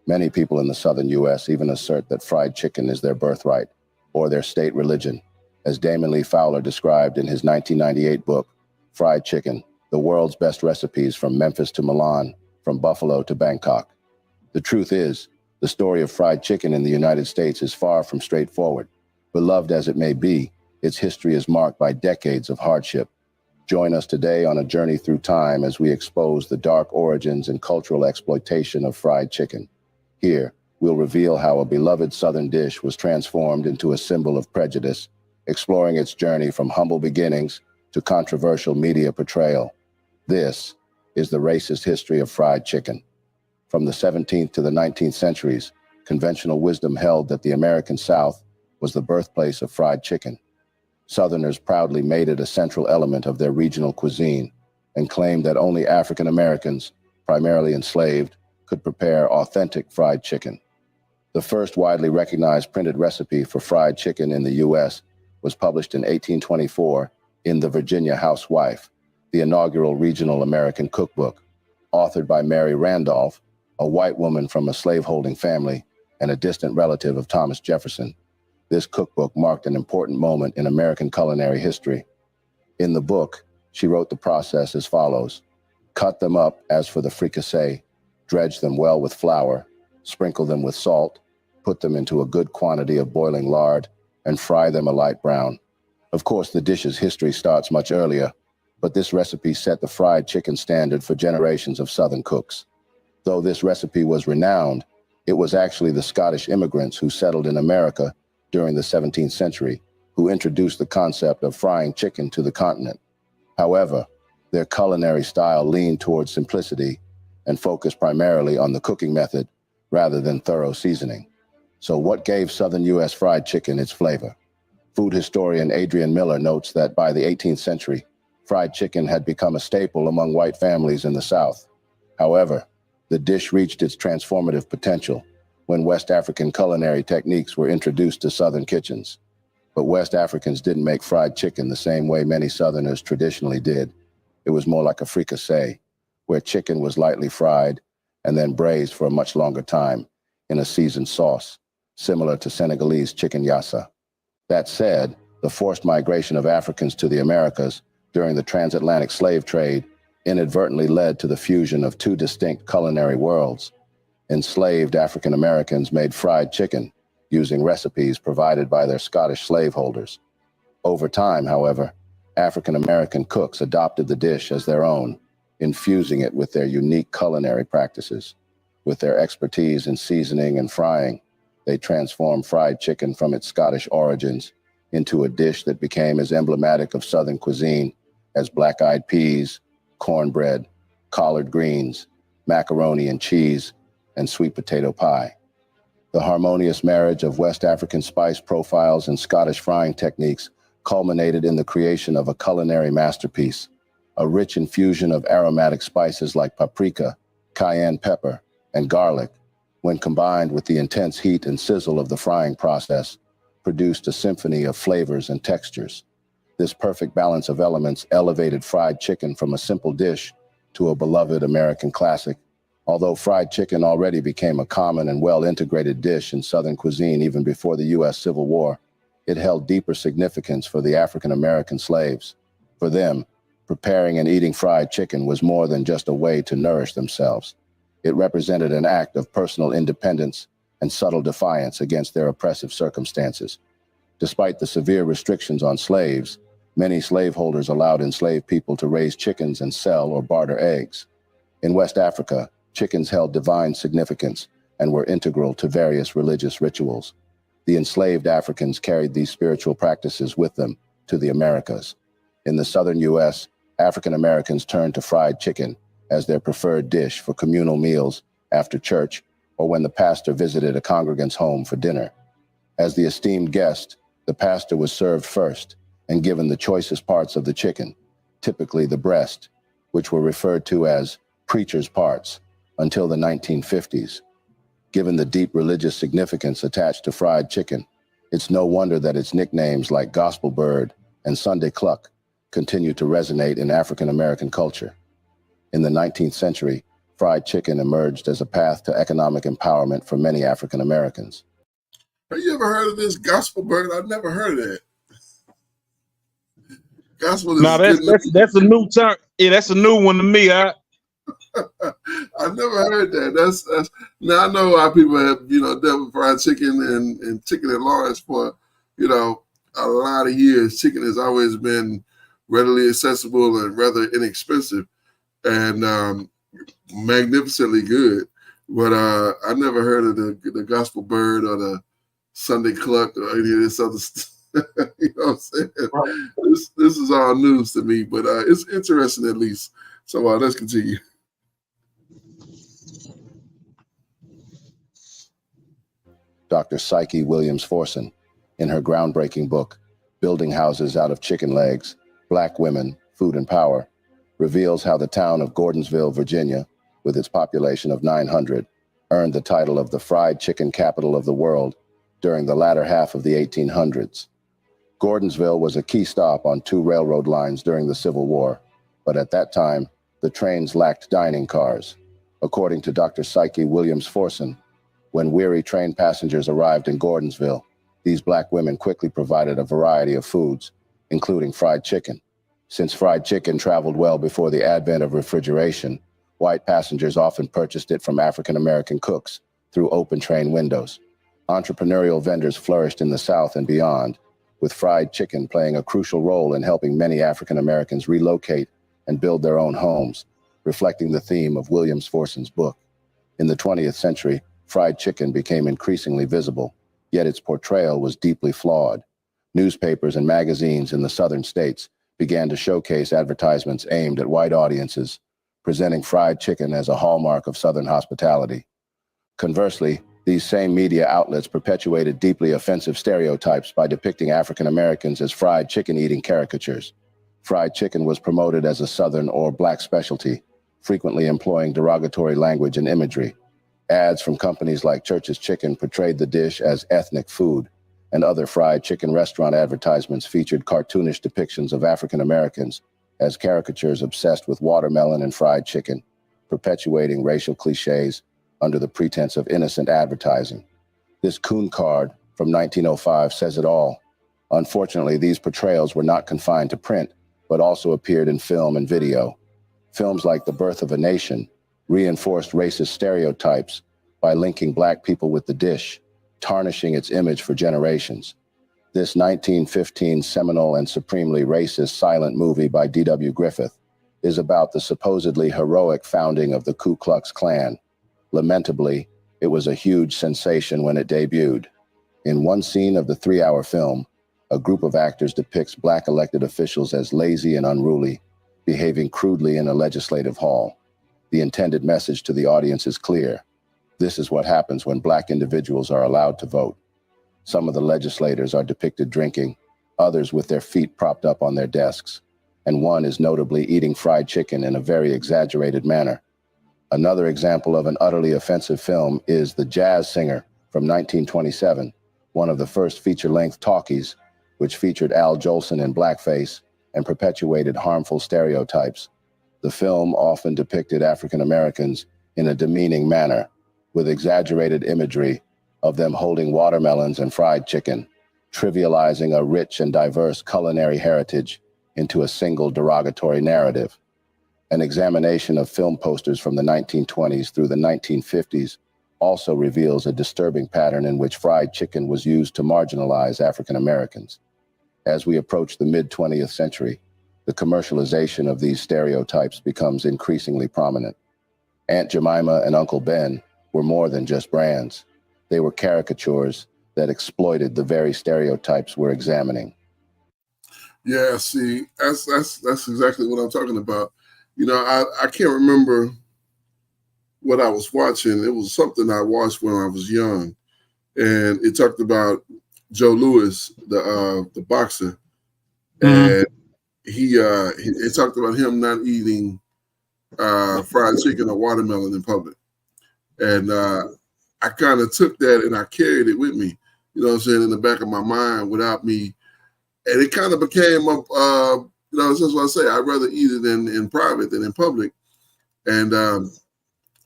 Speaker 3: Many people in the southern U.S. even assert that fried chicken is their birthright or their state religion, as Damon Lee Fowler described in his 1998 book, Fried Chicken, The World's Best Recipes from Memphis to Milan, from Buffalo to Bangkok. The truth is, the story of fried chicken in the United States is far from straightforward. Beloved as it may be, its history is marked by decades of hardship. Join us today on a journey through time as we expose the dark origins and cultural exploitation of fried chicken. Here, we'll reveal how a beloved Southern dish was transformed into a symbol of prejudice, exploring its journey from humble beginnings to controversial media portrayal. This is the racist history of fried chicken. From the 17th to the 19th centuries, conventional wisdom held that the American South was the birthplace of fried chicken. Southerners proudly made it a central element of their regional cuisine and claimed that only African Americans, primarily enslaved, could prepare authentic fried chicken. The first widely recognized printed recipe for fried chicken in the U.S. was published in 1824 in The Virginia Housewife, the inaugural regional American cookbook, authored by Mary Randolph, a white woman from a slaveholding family and a distant relative of Thomas Jefferson. This cookbook marked an important moment in American culinary history. In the book, she wrote the process as follows: cut them up as for the fricassee, dredge them well with flour, sprinkle them with salt, put them into a good quantity of boiling lard, and fry them a light brown. Of course, the dish's history starts much earlier, but this recipe set the fried chicken standard for generations of Southern cooks. Though this recipe was renowned, it was actually the Scottish immigrants who settled in America during the 17th century who introduced the concept of frying chicken to the continent. However, their culinary style leaned towards simplicity and focused primarily on the cooking method rather than thorough seasoning. So what gave Southern U.S. fried chicken its flavor? Food historian Adrian Miller notes that by the 18th century, fried chicken had become a staple among white families in the South. However, the dish reached its transformative potential when West African culinary techniques were introduced to Southern kitchens. But West Africans didn't make fried chicken the same way many Southerners traditionally did. It was more like a fricassee, where chicken was lightly fried and then braised for a much longer time in a seasoned sauce, similar to Senegalese chicken yassa. That said, the forced migration of Africans to the Americas during the transatlantic slave trade inadvertently led to the fusion of two distinct culinary worlds. Enslaved African Americans made fried chicken using recipes provided by their Scottish slaveholders. Over time, however, African American cooks adopted the dish as their own, infusing it with their unique culinary practices. With their expertise in seasoning and frying, they transformed fried chicken from its Scottish origins into a dish that became as emblematic of Southern cuisine as black-eyed peas, cornbread, collard greens, macaroni and cheese, and sweet potato pie. The harmonious marriage of West African spice profiles and Scottish frying techniques culminated in the creation of a culinary masterpiece, a rich infusion of aromatic spices like paprika, cayenne pepper, and garlic, when combined with the intense heat and sizzle of the frying process, produced a symphony of flavors and textures. This perfect balance of elements elevated fried chicken from a simple dish to a beloved American classic. Although fried chicken already became a common and well-integrated dish in Southern cuisine even before the U.S. Civil War, it held deeper significance for the African American slaves. For them, preparing and eating fried chicken was more than just a way to nourish themselves. It represented an act of personal independence and subtle defiance against their oppressive circumstances. Despite the severe restrictions on slaves, many slaveholders allowed enslaved people to raise chickens and sell or barter eggs. In West Africa, chickens held divine significance and were integral to various religious rituals. The enslaved Africans carried these spiritual practices with them to the Americas. In the southern U.S., African Americans turned to fried chicken as their preferred dish for communal meals after church or when the pastor visited a congregant's home for dinner. As the esteemed guest, the pastor was served first and given the choicest parts of the chicken, typically the breast, which were referred to as preacher's parts until the 1950s. Given the deep religious significance attached to fried chicken, it's no wonder that its nicknames like Gospel Bird and Sunday Cluck continue to resonate in African American culture. In the 19th century, fried chicken emerged as a path to economic empowerment for many African Americans.
Speaker 1: Have you ever heard of this Gospel Bird? I've never heard of that. Gospel is
Speaker 2: No, that's a new term. Yeah, that's a new one to me.
Speaker 1: I've never heard that. That's now I know why people have done fried chicken and chicken at Lawrence for a lot of years. Chicken has always been readily accessible and rather inexpensive and magnificently good. But I never heard of the Gospel Bird or the Sunday Cluck or any of this other stuff. You know what I'm saying? Right. This is all news to me, but it's interesting at least. So let's continue.
Speaker 3: Dr. Psyche Williams Forson, in her groundbreaking book, Building Houses Out of Chicken Legs, Black Women, Food and Power, reveals how the town of Gordonsville, Virginia, with its population of 900, earned the title of the fried chicken capital of the world during the latter half of the 1800s. Gordonsville was a key stop on 2 railroad lines during the Civil War, but at that time, the trains lacked dining cars. According to Dr. Psyche Williams Forson, when weary train passengers arrived in Gordonsville, these Black women quickly provided a variety of foods, including fried chicken. Since fried chicken traveled well before the advent of refrigeration, white passengers often purchased it from African American cooks through open train windows. Entrepreneurial vendors flourished in the South and beyond, with fried chicken playing a crucial role in helping many African Americans relocate and build their own homes, reflecting the theme of Williams Forson's book. In the 20th century, fried chicken became increasingly visible, yet its portrayal was deeply flawed. Newspapers and magazines in the southern states began to showcase advertisements aimed at white audiences, presenting fried chicken as a hallmark of Southern hospitality. Conversely, these same media outlets perpetuated deeply offensive stereotypes by depicting African Americans as fried chicken-eating caricatures. Fried chicken was promoted as a Southern or Black specialty, frequently employing derogatory language and imagery. Ads from companies like Church's Chicken portrayed the dish as ethnic food, and other fried chicken restaurant advertisements featured cartoonish depictions of African Americans as caricatures obsessed with watermelon and fried chicken, perpetuating racial cliches under the pretense of innocent advertising. This coon card from 1905 says it all. Unfortunately, these portrayals were not confined to print, but also appeared in film and video. Films like The Birth of a Nation reinforced racist stereotypes by linking Black people with the dish, tarnishing its image for generations. This 1915 seminal and supremely racist silent movie by D.W. Griffith is about the supposedly heroic founding of the Ku Klux Klan. Lamentably, it was a huge sensation when it debuted. In one scene of the 3-hour film, a group of actors depicts Black elected officials as lazy and unruly, behaving crudely in a legislative hall. The intended message to the audience is clear. This is what happens when Black individuals are allowed to vote. Some of the legislators are depicted drinking, others with their feet propped up on their desks, and one is notably eating fried chicken in a very exaggerated manner. Another example of an utterly offensive film is The Jazz Singer from 1927, one of the first feature-length talkies, which featured Al Jolson in blackface and perpetuated harmful stereotypes. The film often depicted African Americans in a demeaning manner, with exaggerated imagery of them holding watermelons and fried chicken, trivializing a rich and diverse culinary heritage into a single derogatory narrative. An examination of film posters from the 1920s through the 1950s also reveals a disturbing pattern in which fried chicken was used to marginalize African Americans. As we approach the mid-20th century, the commercialization of these stereotypes becomes increasingly prominent. Aunt Jemima and Uncle Ben were more than just brands. They were caricatures that exploited the very stereotypes we're examining.
Speaker 1: Yeah, see, that's exactly what I'm talking about. I can't remember what I was watching. It was something I watched when I was young, and it talked about Joe Louis, the boxer, and he talked about him not eating fried chicken or watermelon in public. And I kind of took that and I carried it with me, you know what I'm saying, in the back of my mind without me. And it kind of became that's what I say. I'd rather eat it in private than in public. And don't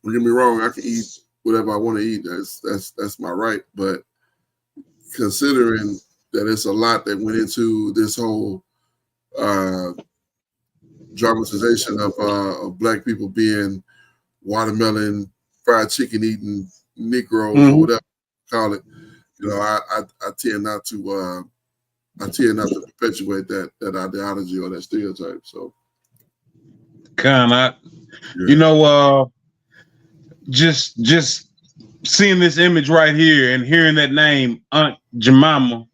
Speaker 1: get me wrong, I can eat whatever I want to eat. That's my right. But considering that it's a lot that went into this whole dramatization of Black people being watermelon, fried chicken eating Negroes or whatever you call it, you know, I tend not to perpetuate that ideology or that stereotype. So,
Speaker 2: you know, just seeing this image right here and hearing that name, Aunt Jemima,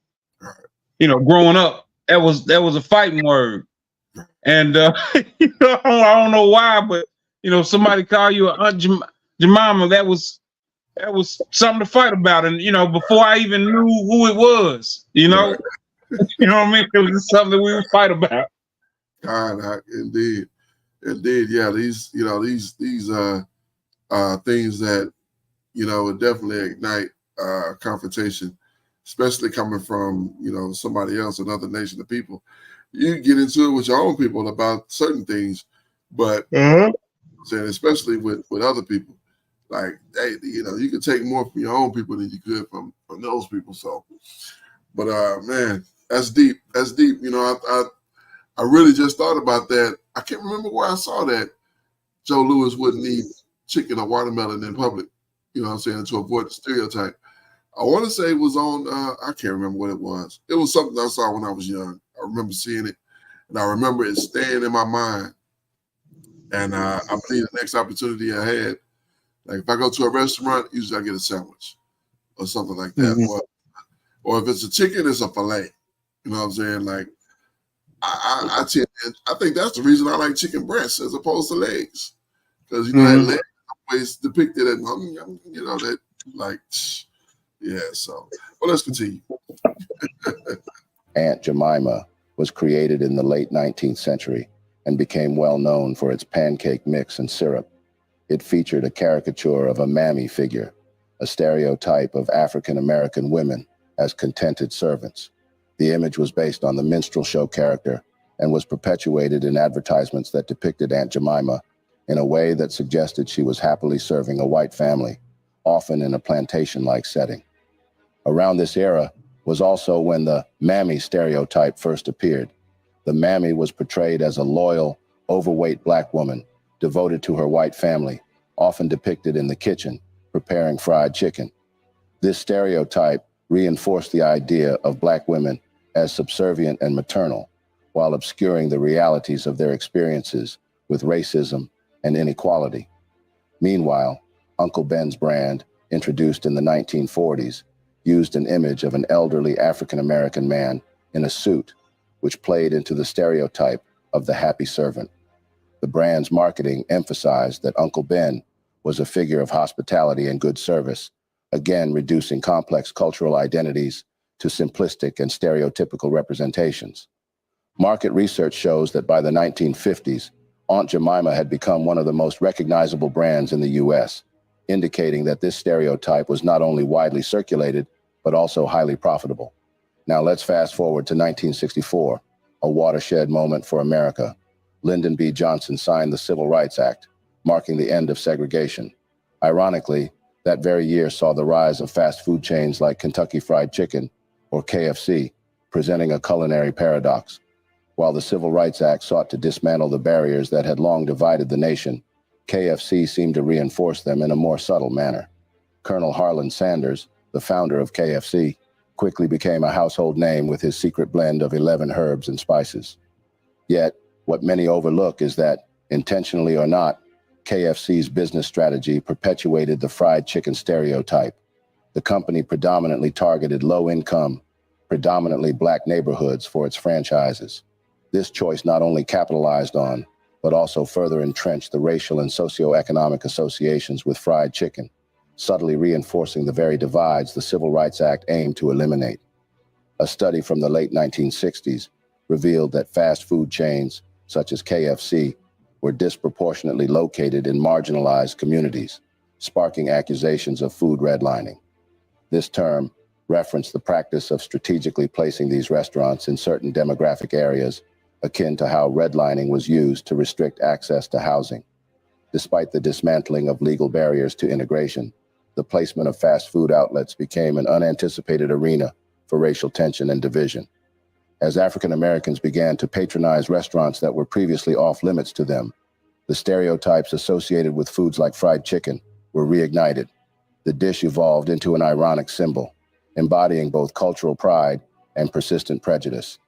Speaker 2: you know, growing up, that was a fighting word. And you know, I don't know why, but you know, somebody call you Aunt Jemima, that was something to fight about. And you know, before I even knew who it was, you know, you know what I mean? It was something that we would fight about.
Speaker 1: Indeed, yeah. These things that would definitely ignite confrontation, especially coming from somebody else, another nation of people. You get into it with your own people about certain things, but especially with other people, like hey, you can take more from your own people than you could from those people. So, but man, that's deep. That's deep. You know, I really just thought about that. I can't remember where I saw that Joe Louis wouldn't eat chicken or watermelon in public. You know what I'm saying, to avoid the stereotype. I want to say it was on, I can't remember what it was. It was something I saw when I was young. I remember seeing it, and I remember it staying in my mind. And I believe the next opportunity I had, like if I go to a restaurant, usually I get a sandwich or something like that. Or if it's a chicken, it's a filet. You know what I'm saying? Like, I think that's the reason I like chicken breasts as opposed to legs. Because, that leg is always depicted as, that, like, yeah, so. Well, let's continue.
Speaker 3: Aunt Jemima was created in the late 19th century and became well known for its pancake mix and syrup. It featured a caricature of a mammy figure, a stereotype of African-American women as contented servants. The image was based on the minstrel show character and was perpetuated in advertisements that depicted Aunt Jemima in a way that suggested she was happily serving a white family, often in a plantation-like setting. Around this era was also when the mammy stereotype first appeared. The mammy was portrayed as a loyal, overweight Black woman devoted to her white family, often depicted in the kitchen, preparing fried chicken. This stereotype reinforced the idea of Black women as subservient and maternal, while obscuring the realities of their experiences with racism and inequality. Meanwhile, Uncle Ben's brand, introduced in the 1940s, used an image of an elderly African-American man in a suit, which played into the stereotype of the happy servant. The brand's marketing emphasized that Uncle Ben was a figure of hospitality and good service, again reducing complex cultural identities to simplistic and stereotypical representations. Market research shows that by the 1950s, Aunt Jemima had become one of the most recognizable brands in the U.S., indicating that this stereotype was not only widely circulated, but also highly profitable. Now let's fast forward to 1964, a watershed moment for America. Lyndon B. Johnson signed the Civil Rights Act, marking the end of segregation. Ironically, that very year saw the rise of fast food chains like Kentucky Fried Chicken, or KFC, presenting a culinary paradox. While the Civil Rights Act sought to dismantle the barriers that had long divided the nation, KFC seemed to reinforce them in a more subtle manner. Colonel Harlan Sanders, the founder of KFC, quickly became a household name with his secret blend of 11 herbs and spices. Yet, what many overlook is that, intentionally or not, KFC's business strategy perpetuated the fried chicken stereotype. The company predominantly targeted low-income, predominantly Black neighborhoods for its franchises. This choice not only capitalized on, but also further entrenched the racial and socioeconomic associations with fried chicken, subtly reinforcing the very divides the Civil Rights Act aimed to eliminate. A study from the late 1960s revealed that fast food chains, such as KFC, were disproportionately located in marginalized communities, sparking accusations of food redlining. This term referenced the practice of strategically placing these restaurants in certain demographic areas, akin to how redlining was used to restrict access to housing. Despite the dismantling of legal barriers to integration, the placement of fast food outlets became an unanticipated arena for racial tension and division. As African Americans began to patronize restaurants that were previously off limits to them, the stereotypes associated with foods like fried chicken were reignited. The dish evolved into an ironic symbol, embodying both cultural pride and persistent prejudice.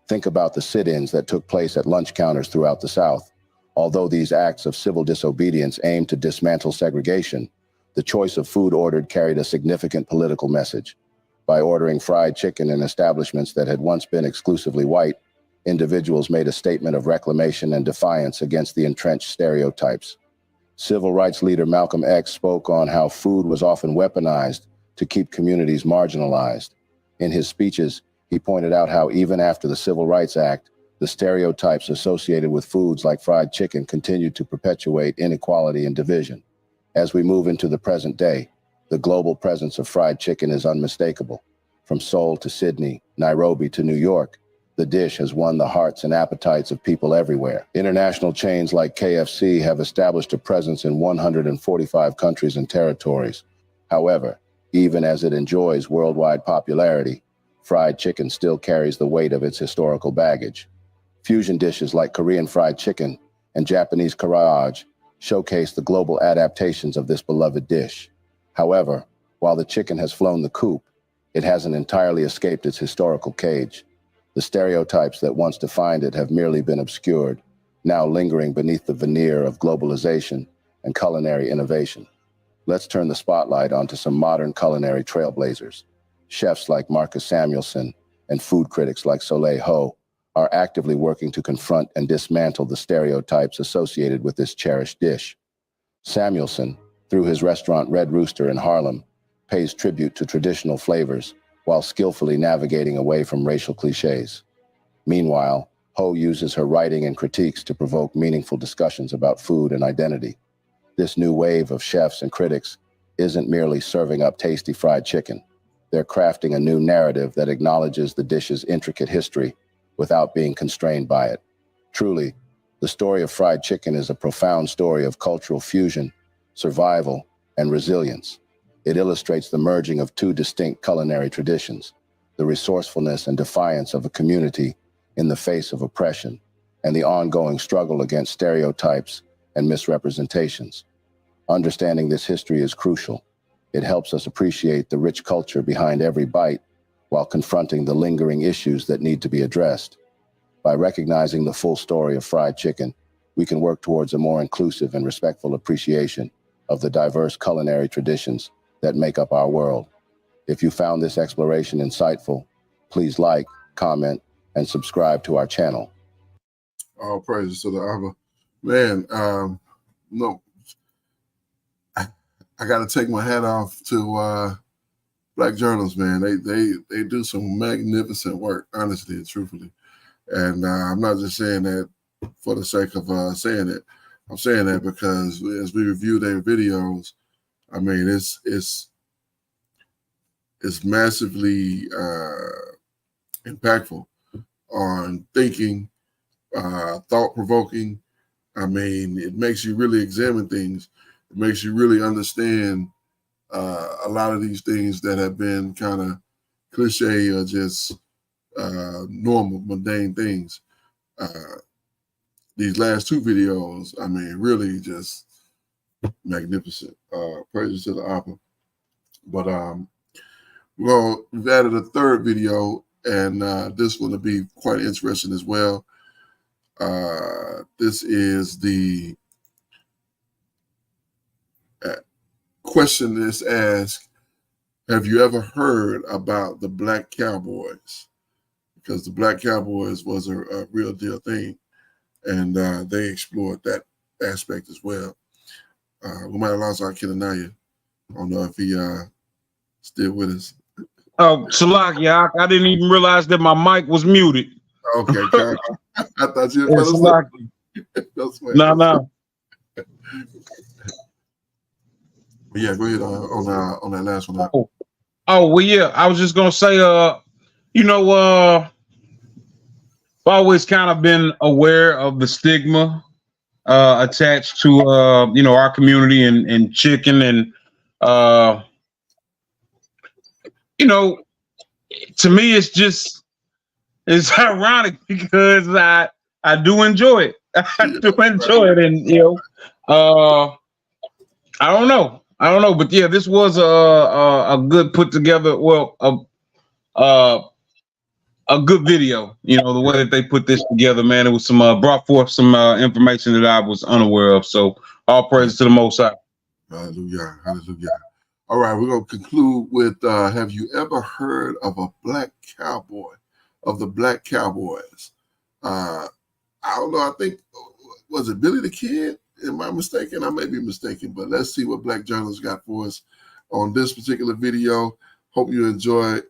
Speaker 3: Think about the sit-ins that took place at lunch counters throughout the South. Although these acts of civil disobedience aimed to dismantle segregation, the choice of food ordered carried a significant political message. By ordering fried chicken in establishments that had once been exclusively white, individuals made a statement of reclamation and defiance against the entrenched stereotypes. Civil rights leader Malcolm X spoke on how food was often weaponized to keep communities marginalized. In his speeches, he pointed out how even after the Civil Rights Act, the stereotypes associated with foods like fried chicken continued to perpetuate inequality and division. As we move into the present day, the global presence of fried chicken is unmistakable. From Seoul to Sydney, Nairobi to New York, the dish has won the hearts and appetites of people everywhere. International chains like KFC have established a presence in 145 countries and territories. However, even as it enjoys worldwide popularity, fried chicken still carries the weight of its historical baggage. Fusion dishes like Korean fried chicken and Japanese karaage showcase the global adaptations of this beloved dish. However, while the chicken has flown the coop, it hasn't entirely escaped its historical cage. The stereotypes that once defined it have merely been obscured, now lingering beneath the veneer of globalization and culinary innovation. Let's turn the spotlight onto some modern culinary trailblazers. Chefs like Marcus Samuelsson and food critics like Soleil Ho are actively working to confront and dismantle the stereotypes associated with this cherished dish. Samuelsson, through his restaurant Red Rooster in Harlem, pays tribute to traditional flavors while skillfully navigating away from racial cliches. Meanwhile, Ho uses her writing and critiques to provoke meaningful discussions about food and identity. This new wave of chefs and critics isn't merely serving up tasty fried chicken. They're crafting a new narrative that acknowledges the dish's intricate history without being constrained by it. Truly, the story of fried chicken is a profound story of cultural fusion, survival, and resilience. It illustrates the merging of two distinct culinary traditions, the resourcefulness and defiance of a community in the face of oppression, and the ongoing struggle against stereotypes and misrepresentations. Understanding this history is crucial. It helps us appreciate the rich culture behind every bite while confronting the lingering issues that need to be addressed. By recognizing the full story of fried chicken, we can work towards a more inclusive and respectful appreciation of the diverse culinary traditions that make up our world. If you found this exploration insightful, please like, comment, and subscribe to our channel.
Speaker 1: All praises to the Abba. Man, no, I got to take my hat off to Black journalists, man. They do some magnificent work, honestly and truthfully. And I'm not just saying that for the sake of saying it. I'm saying that because as we review their videos, I mean, it's massively impactful on thinking, thought-provoking. I mean, it makes you really examine things. It makes you really understand a lot of these things that have been kind of cliche or just normal, mundane things. These last two videos, I mean, really just magnificent. Praises to the Abba. But well, we've added a third video, and this one will be quite interesting as well. This is the question that's asked, have you ever heard about the Black Cowboys? Because the Black Cowboys was a real deal thing, and they explored that aspect as well. We might have lost our Kenanaya. I don't know if he still with us.
Speaker 2: Oh, Salaki, I didn't even realize that my mic was muted.
Speaker 1: Okay, I thought you
Speaker 2: Yeah,
Speaker 1: fell asleep. That's fine.
Speaker 2: No.
Speaker 1: Yeah, go ahead on that last one.
Speaker 2: Oh, well, yeah. I was just gonna say, I've always kind of been aware of the stigma attached to our community and chicken, and to me it's ironic because I do enjoy it. I do enjoy it, and I don't know, but yeah, this was a good put together. Well, a good video. The way that they put this together, man. It was some brought forth some information that I was unaware of. So all praise to the Most High.
Speaker 1: Hallelujah, hallelujah. All right, we're gonna conclude with: have you ever heard of a black cowboy? Of the Black Cowboys? I don't know. I think was it Billy the Kid? Am I mistaken? I may be mistaken, but let's see what Black Journalists got for us on this particular video. Hope you enjoy.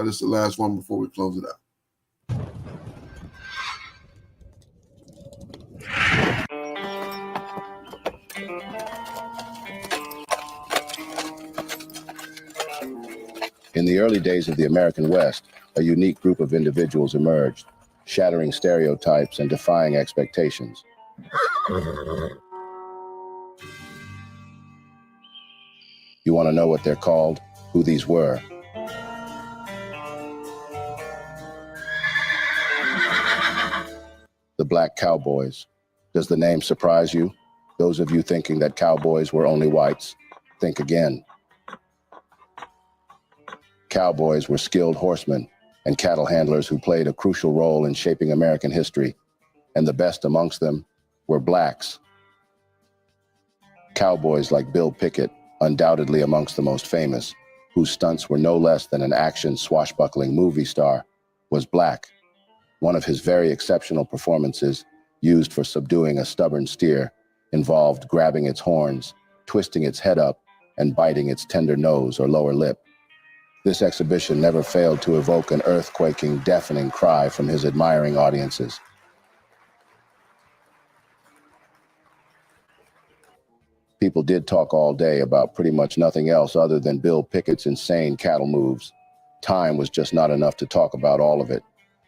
Speaker 1: This is the last one before we close it out.
Speaker 3: In the early days of the American West, a unique group of individuals emerged, shattering stereotypes and defying expectations. You want to know what they're called? Who these were? The Black Cowboys. Does the name surprise you? Those of you thinking that cowboys were only whites, think again. Cowboys were skilled horsemen and cattle handlers who played a crucial role in shaping American history, and the best amongst them were blacks. Cowboys like Bill Pickett, undoubtedly amongst the most famous, whose stunts were no less than an action swashbuckling movie star, was black. One of his very exceptional performances, used for subduing a stubborn steer, involved grabbing its horns, twisting its head up, and biting its tender nose or lower lip. This exhibition never failed to evoke an earth-quaking, deafening cry from his admiring audiences. People did talk all day about pretty much nothing else other than Bill Pickett's insane cattle moves. Time was just not enough to talk about all of it.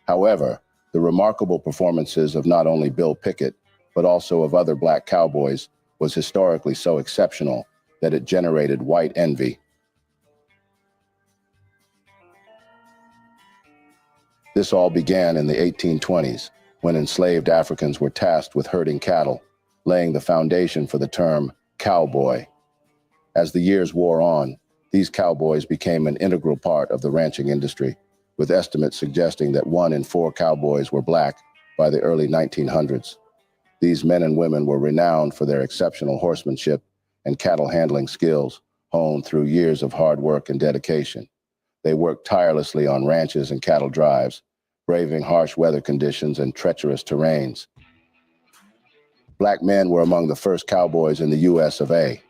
Speaker 3: However, the remarkable performances of not only Bill Pickett, but also of other black cowboys was historically so exceptional that it generated white envy. This all began in the 1820s, when enslaved Africans were tasked with herding cattle, laying the foundation for the term cowboy. As the years wore on, these cowboys became an integral part of the ranching industry, with estimates suggesting that 1 in 4 cowboys were black by the early 1900s. These men and women were renowned for their exceptional horsemanship and cattle handling skills, honed through years of hard work and dedication. They worked tirelessly on ranches and cattle drives, braving harsh weather conditions and treacherous terrains. Black men were among the first cowboys in the US of A.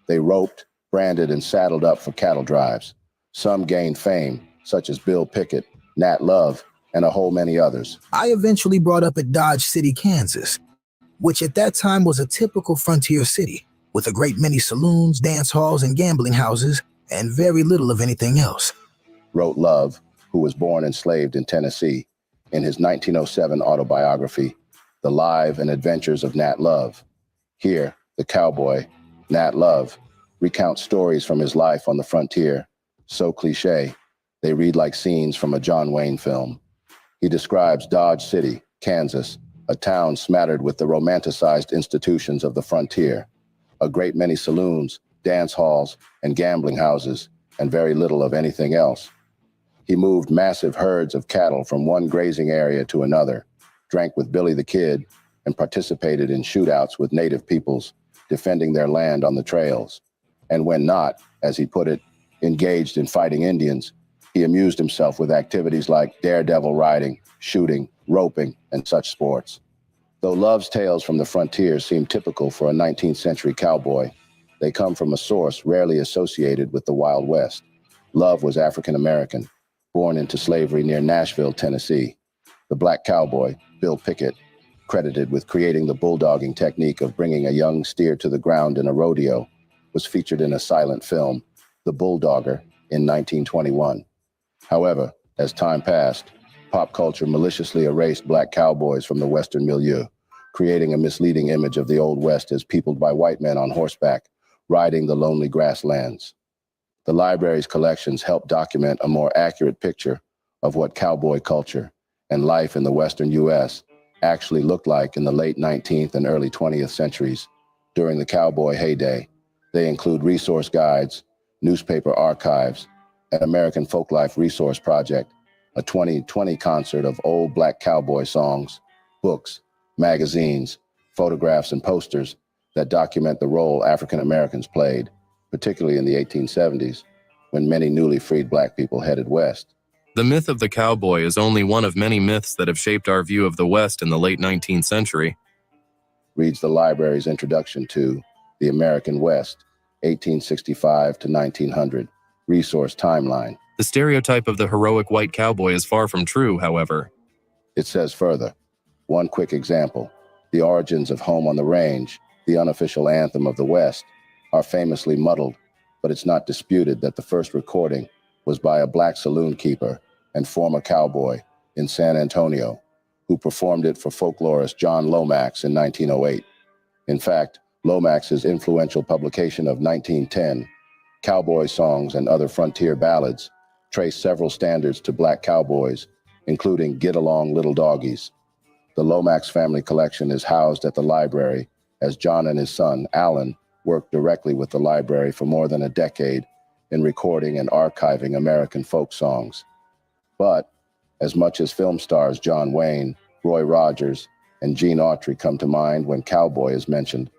Speaker 3: They roped, branded, and saddled up for cattle drives. Some gained fame, such as Bill Pickett, Nat Love, and a whole many others.
Speaker 12: I eventually brought up at Dodge City, Kansas, which at that time was a typical frontier city, with a great many saloons, dance halls, and gambling houses, and very little of anything else.
Speaker 3: Wrote Love, who was born enslaved in Tennessee, in his 1907 autobiography, The Life and Adventures of Nat Love. Here, the cowboy, Nat Love, recounts stories from his life on the frontier, so cliché, they read like scenes from a John Wayne film. He describes Dodge City, Kansas, a town smattered with the romanticized institutions of the frontier, a great many saloons, dance halls, and gambling houses, and very little of anything else. He moved massive herds of cattle from one grazing area to another, drank with Billy the Kid, and participated in shootouts with native peoples, defending their land on the trails. And when not, as he put it, engaged in fighting Indians, he amused himself with activities like daredevil riding, shooting, roping, and such sports. Though Love's tales from the frontier seem typical for a 19th century cowboy, they come from a source rarely associated with the Wild West. Love was African American, born into slavery near Nashville, Tennessee. The black cowboy, Bill Pickett, credited with creating the bulldogging technique of bringing a young steer to the ground in a rodeo, was featured in a silent film, The Bulldogger, in 1921. However, as time passed, pop culture maliciously erased black cowboys from the Western milieu, creating a misleading image of the Old West as peopled by white men on horseback, riding the lonely grasslands. The library's collections help document a more accurate picture of what cowboy culture and life in the Western U.S. actually looked like in the late 19th and early 20th centuries during the cowboy heyday. They include resource guides, newspaper archives, an American Folklife Resource Project, a 2020 concert of old black cowboy songs, books, magazines, photographs, and posters that document the role African Americans played, particularly in the 1870s, when many newly freed black people headed west.
Speaker 13: The myth of the cowboy is only one of many myths that have shaped our view of the West in the late 19th century.
Speaker 3: Reads the library's introduction to The American West, 1865 to 1900, resource timeline.
Speaker 13: The stereotype of the heroic white cowboy is far from true, however.
Speaker 3: It says further, one quick example, the origins of Home on the Range, the unofficial anthem of the West, are famously muddled, but it's not disputed that the first recording was by a black saloon keeper and former cowboy in San Antonio, who performed it for folklorist John Lomax in 1908. In fact, Lomax's influential publication of 1910, Cowboy Songs and Other Frontier Ballads, traced several standards to black cowboys, including Get Along Little Doggies. The Lomax family collection is housed at the library, as John and his son, Alan, worked directly with the library for more than a decade in recording and archiving American folk songs. But, as much as film stars John Wayne, Roy Rogers, and Gene Autry come to mind when cowboy is mentioned,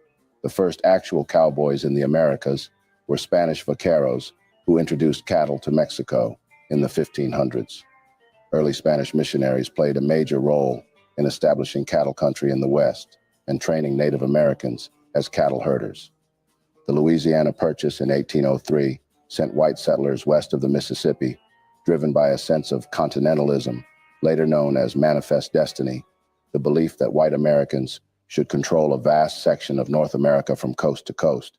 Speaker 3: the first actual cowboys in the Americas were Spanish vaqueros who introduced cattle to Mexico in the 1500s. Early Spanish missionaries played a major role in establishing cattle country in the West and training Native Americans as cattle herders. The Louisiana Purchase in 1803 sent white settlers west of the Mississippi, driven by a sense of continentalism, later known as manifest destiny, the belief that white Americans should control a vast section of North America from coast to coast.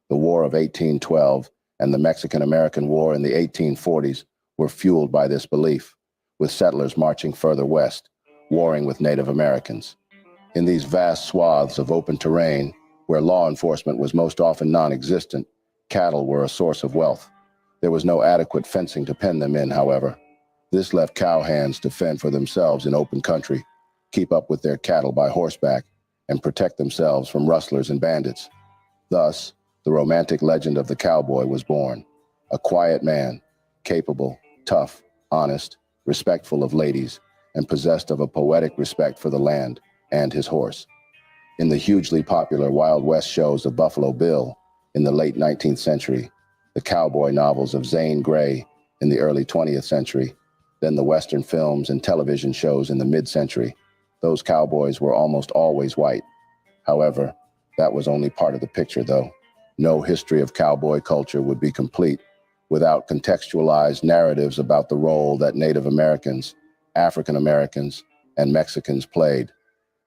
Speaker 3: The War of 1812 and the Mexican-American War in the 1840s were fueled by this belief, with settlers marching further west, warring with Native Americans. In these vast swaths of open terrain, where law enforcement was most often non-existent, cattle were a source of wealth. There was no adequate fencing to pen them in, however. This left cowhands to fend for themselves in open country, keep up with their cattle by horseback, and protect themselves from rustlers and bandits. Thus, the romantic legend of the cowboy was born, a quiet man, capable, tough, honest, respectful of ladies, and possessed of a poetic respect for the land and his horse. In the hugely popular Wild West shows of Buffalo Bill in the late 19th century, the cowboy novels of Zane Grey in the early 20th century, then the Western films and television shows in the mid-century, those cowboys were almost always white. However, that was only part of the picture, though. No history of cowboy culture would be complete without contextualized narratives about the role that Native Americans, African Americans, and Mexicans played.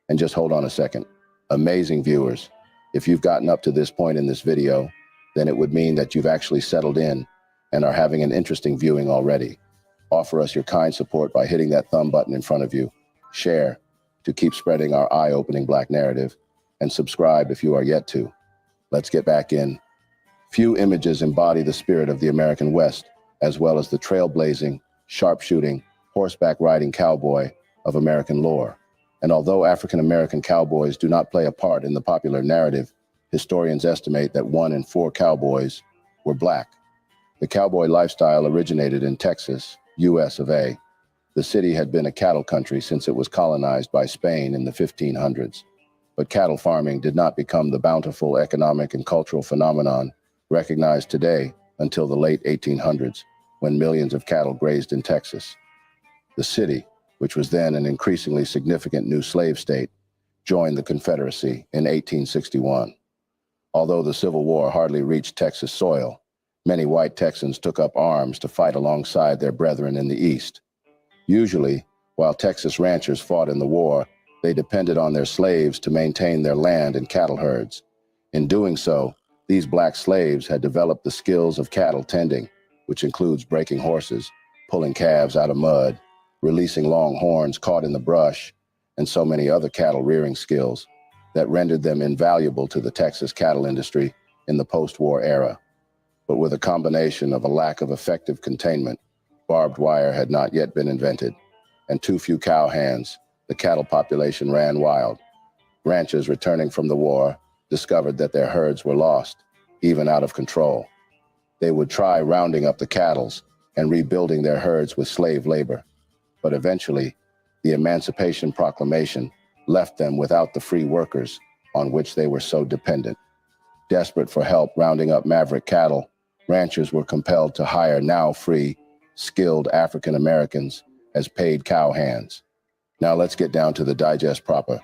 Speaker 3: And just hold on a second. Amazing viewers, if you've gotten up to this point in this video, then it would mean that you've actually settled in and are having an interesting viewing already. Offer us your kind support by hitting that thumb button in front of you, share to keep spreading our eye-opening black narrative, and subscribe if you are yet to. Let's get back in. Few images embody the spirit of the American West, as well as the trailblazing, sharpshooting, horseback riding cowboy of American lore. And although African American cowboys do not play a part in the popular narrative, historians estimate that 1 in 4 cowboys were black. The cowboy lifestyle originated in Texas, US of A. The city had been a cattle country since it was colonized by Spain in the 1500s. But cattle farming did not become the bountiful economic and cultural phenomenon recognized today until the late 1800s, when millions of cattle grazed in Texas. The city, which was then an increasingly significant new slave state, joined the Confederacy in 1861. Although the Civil War hardly reached Texas soil, many white Texans took up arms to fight alongside their brethren in the East. Usually, While Texas ranchers fought in the war, they depended on their slaves to maintain their land and cattle herds. In doing so, these black slaves had developed the skills of cattle tending, which includes breaking horses, pulling calves out of mud, releasing long horns caught in the brush, and so many other cattle rearing skills that rendered them invaluable to the Texas cattle industry in the post-war era. But with a combination of a lack of effective containment, barbed wire had not yet been invented, and too few cow hands, the cattle population ran wild. Ranchers returning from the war discovered that their herds were lost, even out of control. They would try rounding up the cattle and rebuilding their herds with slave labor. But eventually, the Emancipation Proclamation left them without the free workers on which they were so dependent. Desperate for help rounding up maverick cattle, ranchers were compelled to hire now free, skilled African Americans as paid cow hands. Now let's get down to the digest proper.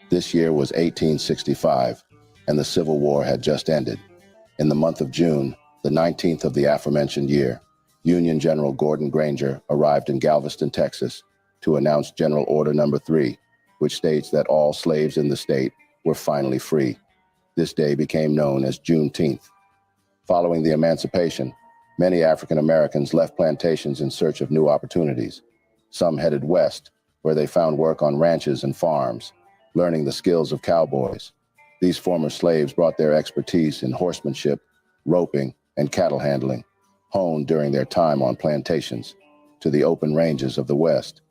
Speaker 3: This year was 1865, and the Civil War had just ended. In the month of June, the 19th of the aforementioned year, Union General Gordon Granger arrived in Galveston, Texas, to announce General Order No. 3, which states that all slaves in the state were finally free. This day became known as Juneteenth. Following the emancipation, many African Americans left plantations in search of new opportunities. Some headed west, where they found work on ranches and farms, learning the skills of cowboys. These former slaves brought their expertise in horsemanship, roping, and cattle handling, honed during their time on plantations, to the open ranges of the West.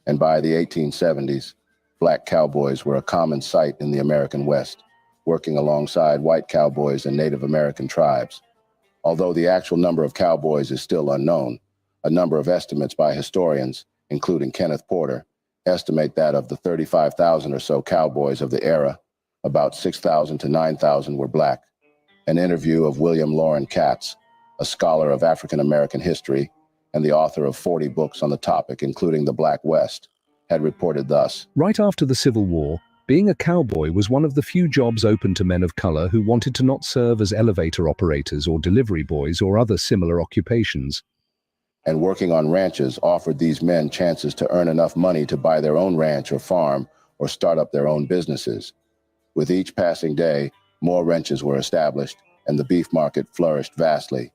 Speaker 3: And by the 1870s, black cowboys were a common sight in the American West, working alongside white cowboys and Native American tribes. Although the actual number of cowboys is still unknown, a number of estimates by historians, including Kenneth Porter, estimate that of the 35,000 or so cowboys of the era, about 6,000 to 9,000 were black. An interview of William Loren Katz, a scholar of African American history and the author of 40 books on the topic, including The Black West, had reported thus.
Speaker 14: Right after the Civil War, being a cowboy was one of the few jobs open to men of color who wanted to not serve as elevator operators or delivery boys or other similar occupations.
Speaker 3: And working on ranches offered these men chances to earn enough money to buy their own ranch or farm or start up their own businesses. With each passing day, more ranches were established and the beef market flourished vastly.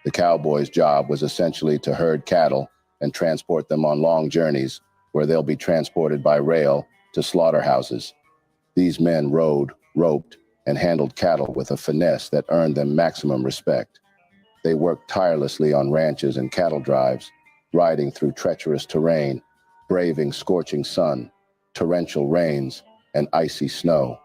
Speaker 3: The cowboy's job was essentially to herd cattle and transport them on long journeys where they'll be transported by rail to slaughterhouses. These men rode, roped, and handled cattle with a finesse that earned them maximum respect. They worked tirelessly on ranches and cattle drives, riding through treacherous terrain, braving scorching sun, torrential rains, and icy snow.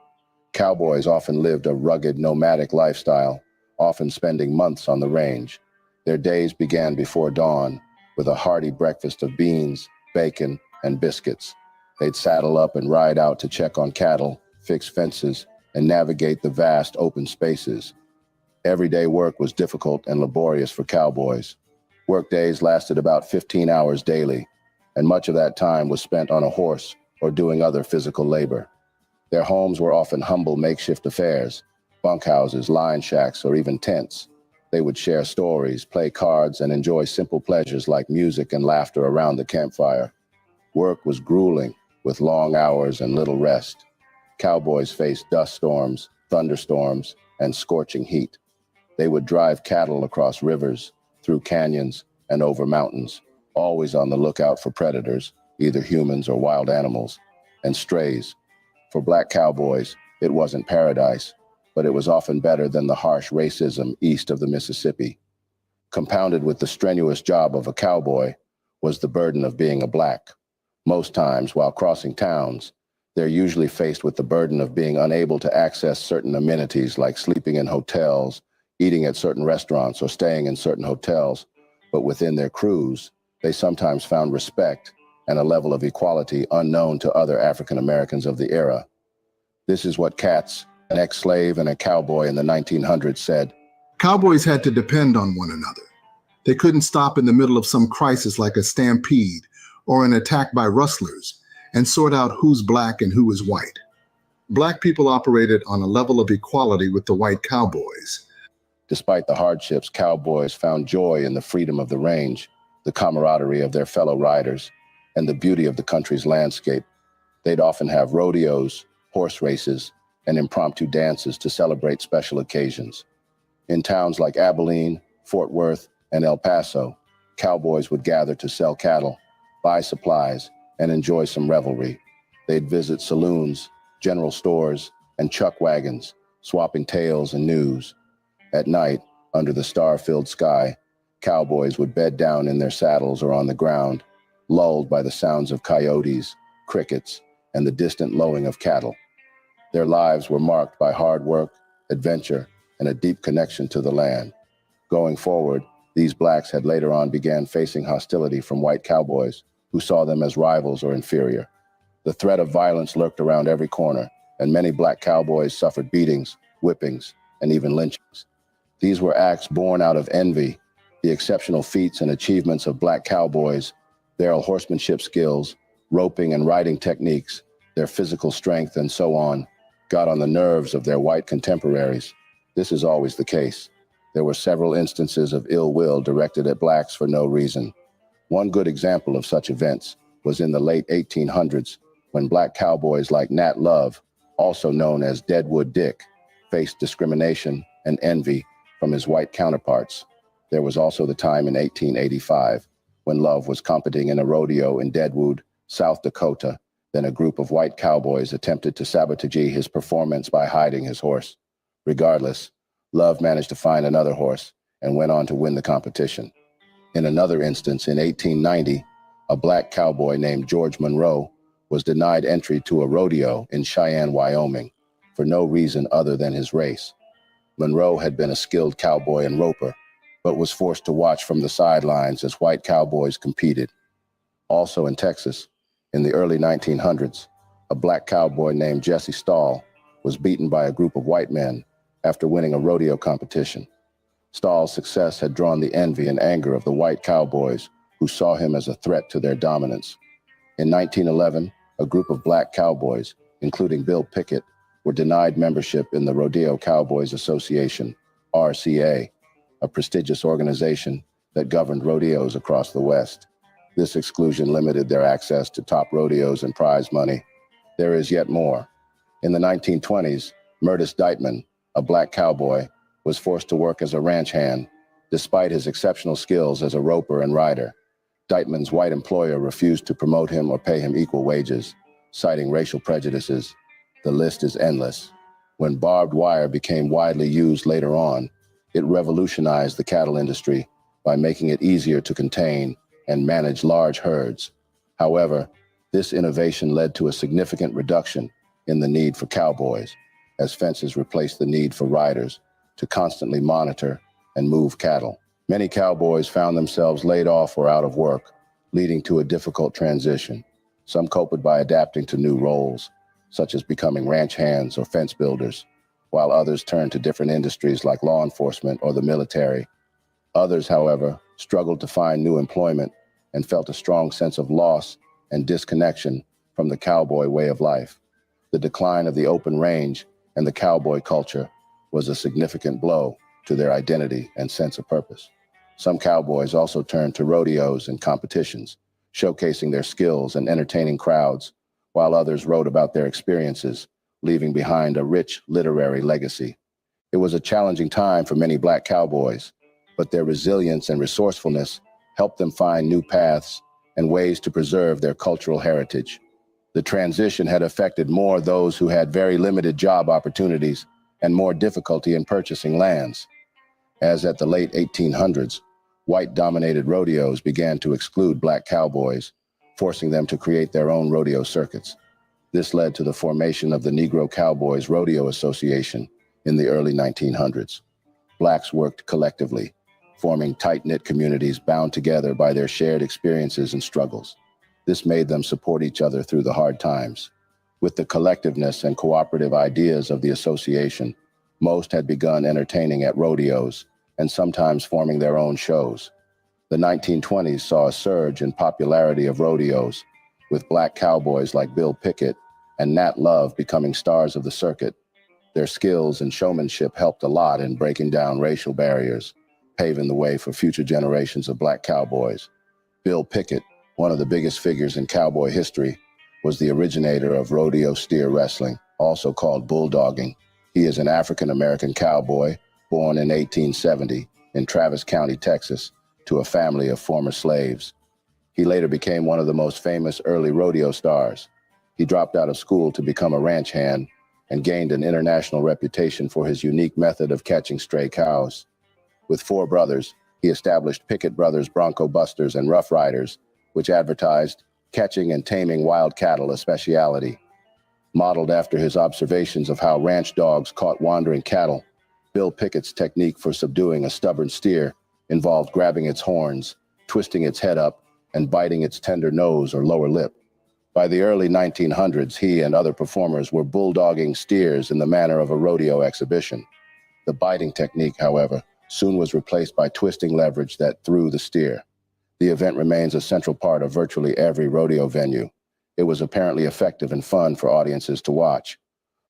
Speaker 3: Cowboys often lived a rugged, nomadic lifestyle, often spending months on the range. Their days began before dawn, with a hearty breakfast of beans, bacon, and biscuits. They'd saddle up and ride out to check on cattle, fix fences, and navigate the vast open spaces. Everyday work was difficult and laborious for cowboys. Work days lasted about 15 hours daily, and much of that time was spent on a horse or doing other physical labor. Their homes were often humble makeshift affairs, bunkhouses, line shacks, or even tents. They would share stories, play cards, and enjoy simple pleasures like music and laughter around the campfire. Work was grueling, with long hours and little rest. Cowboys faced dust storms, thunderstorms, and scorching heat. They would drive cattle across rivers, through canyons, and over mountains, always on the lookout for predators, either humans or wild animals, and strays. For black cowboys, it wasn't paradise, but it was often better than the harsh racism east of the Mississippi. Compounded with the strenuous job of a cowboy was the burden of being a black. Most times, while crossing towns, they're usually faced with the burden of being unable to access certain amenities like sleeping in hotels, eating at certain restaurants, or staying in certain hotels. But within their crews, they sometimes found respect and a level of equality unknown to other African Americans of the era. This is what Katz, an ex-slave and a cowboy in the 1900s, said.
Speaker 15: Cowboys had to depend on one another. They couldn't stop in the middle of some crisis like a stampede or an attack by rustlers and sort out who's black and who is white. Black people operated on a level of equality with the white cowboys.
Speaker 3: Despite the hardships, cowboys found joy in the freedom of the range, the camaraderie of their fellow riders, and the beauty of the country's landscape. They'd often have rodeos, horse races, and impromptu dances to celebrate special occasions. In towns like Abilene, Fort Worth, and El Paso, cowboys would gather to sell cattle, buy supplies, and enjoy some revelry. They'd visit saloons, general stores, and chuck wagons, swapping tales and news. At night, under the star-filled sky, cowboys would bed down in their saddles or on the ground, lulled by the sounds of coyotes, crickets, and the distant lowing of cattle. Their lives were marked by hard work, adventure, and a deep connection to the land. Going forward, these blacks had later on began facing hostility from white cowboys, who saw them as rivals or inferior. The threat of violence lurked around every corner, and many black cowboys suffered beatings, whippings, and even lynchings. These were acts born out of envy. The exceptional feats and achievements of black cowboys, their horsemanship skills, roping and riding techniques, their physical strength, and so on, got on the nerves of their white contemporaries. This is always the case. There were several instances of ill will directed at blacks for no reason. One good example of such events was in the late 1800s, when black cowboys like Nat Love, also known as Deadwood Dick, faced discrimination and envy from his white counterparts. There was also the time in 1885 when Love was competing in a rodeo in Deadwood, South Dakota. Then a group of white cowboys attempted to sabotage his performance by hiding his horse. Regardless, Love managed to find another horse and went on to win the competition. In another instance, in 1890, a black cowboy named George Monroe was denied entry to a rodeo in Cheyenne, Wyoming, for no reason other than his race. Monroe had been a skilled cowboy and roper, but was forced to watch from the sidelines as white cowboys competed. Also in Texas, in the early 1900s, a black cowboy named Jesse Stahl was beaten by a group of white men after winning a rodeo competition. Stahl's success had drawn the envy and anger of the white cowboys, who saw him as a threat to their dominance. In 1911, a group of black cowboys, including Bill Pickett, were denied membership in the Rodeo Cowboys Association, RCA, a prestigious organization that governed rodeos across the West. This exclusion limited their access to top rodeos and prize money. There is yet more. In the 1920s, Murtis Deitman, a black cowboy, was forced to work as a ranch hand, despite his exceptional skills as a roper and rider. Deitman's white employer refused to promote him or pay him equal wages, citing racial prejudices. The list is endless. When barbed wire became widely used later on, it revolutionized the cattle industry by making it easier to contain and manage large herds. However, this innovation led to a significant reduction in the need for cowboys, as fences replaced the need for riders to constantly monitor and move cattle. Many cowboys found themselves laid off or out of work, leading to a difficult transition. Some coped by adapting to new roles, such as becoming ranch hands or fence builders, while others turned to different industries like law enforcement or the military. Others, however, struggled to find new employment and felt a strong sense of loss and disconnection from the cowboy way of life. The decline of the open range and the cowboy culture was a significant blow to their identity and sense of purpose. Some cowboys also turned to rodeos and competitions, showcasing their skills and entertaining crowds, while others wrote about their experiences, leaving behind a rich literary legacy. It was a challenging time for many black cowboys, but their resilience and resourcefulness helped them find new paths and ways to preserve their cultural heritage. The transition had affected more those who had very limited job opportunities and more difficulty in purchasing lands. As at the late 1800s, white-dominated rodeos began to exclude black cowboys, forcing them to create their own rodeo circuits. This led to the formation of the Negro Cowboys Rodeo Association in the early 1900s. Blacks worked collectively, forming tight-knit communities bound together by their shared experiences and struggles. This made them support each other through the hard times. With the collectiveness and cooperative ideas of the association, most had begun entertaining at rodeos and sometimes forming their own shows. The 1920s saw a surge in popularity of rodeos, with black cowboys like Bill Pickett and Nat Love becoming stars of the circuit. Their skills and showmanship helped a lot in breaking down racial barriers, paving the way for future generations of black cowboys. Bill Pickett, one of the biggest figures in cowboy history, was the originator of rodeo steer wrestling, also called bulldogging. He is an African-American cowboy born in 1870 in Travis County, Texas, to a family of former slaves. He later became one of the most famous early rodeo stars. He dropped out of school to become a ranch hand and gained an international reputation for his unique method of catching stray cows. With 4 brothers, he established Pickett Brothers Bronco Busters and Rough Riders, which advertised catching and taming wild cattle, a specialty. Modeled after his observations of how ranch dogs caught wandering cattle, Bill Pickett's technique for subduing a stubborn steer involved grabbing its horns, twisting its head up, and biting its tender nose or lower lip. By the early 1900s, he and other performers were bulldogging steers in the manner of a rodeo exhibition. The biting technique, however, soon was replaced by twisting leverage that threw the steer. The event remains a central part of virtually every rodeo venue. It was apparently effective and fun for audiences to watch.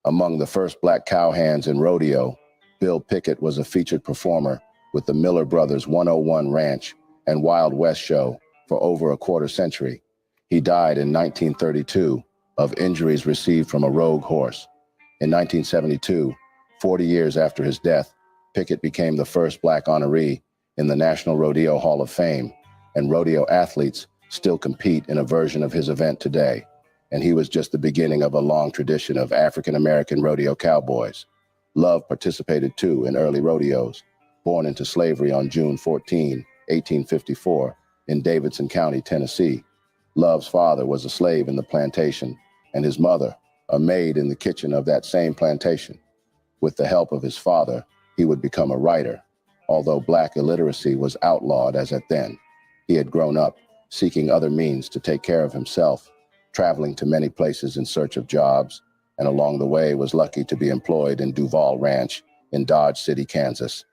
Speaker 3: Among the first black cowhands in rodeo, Bill Pickett was a featured performer with the Miller Brothers 101 Ranch and Wild West Show for over a quarter century. He died in 1932 of injuries received from a rogue horse. In 1972, 40 years after his death, Pickett became the first black honoree in the National Rodeo Hall of Fame, and rodeo athletes still compete in a version of his event today. And he was just the beginning of a long tradition of African-American rodeo cowboys. Love participated too in early rodeos, born into slavery on June 14, 1854, in Davidson County, Tennessee. Love's father was a slave in the plantation, and his mother, a maid in the kitchen of that same plantation. With the help of his father, he would become a writer. Although black illiteracy was outlawed as at then, he had grown up, seeking other means to take care of himself, traveling to many places in search of jobs, and along the way was lucky to be employed in Duval Ranch in Dodge City, Kansas.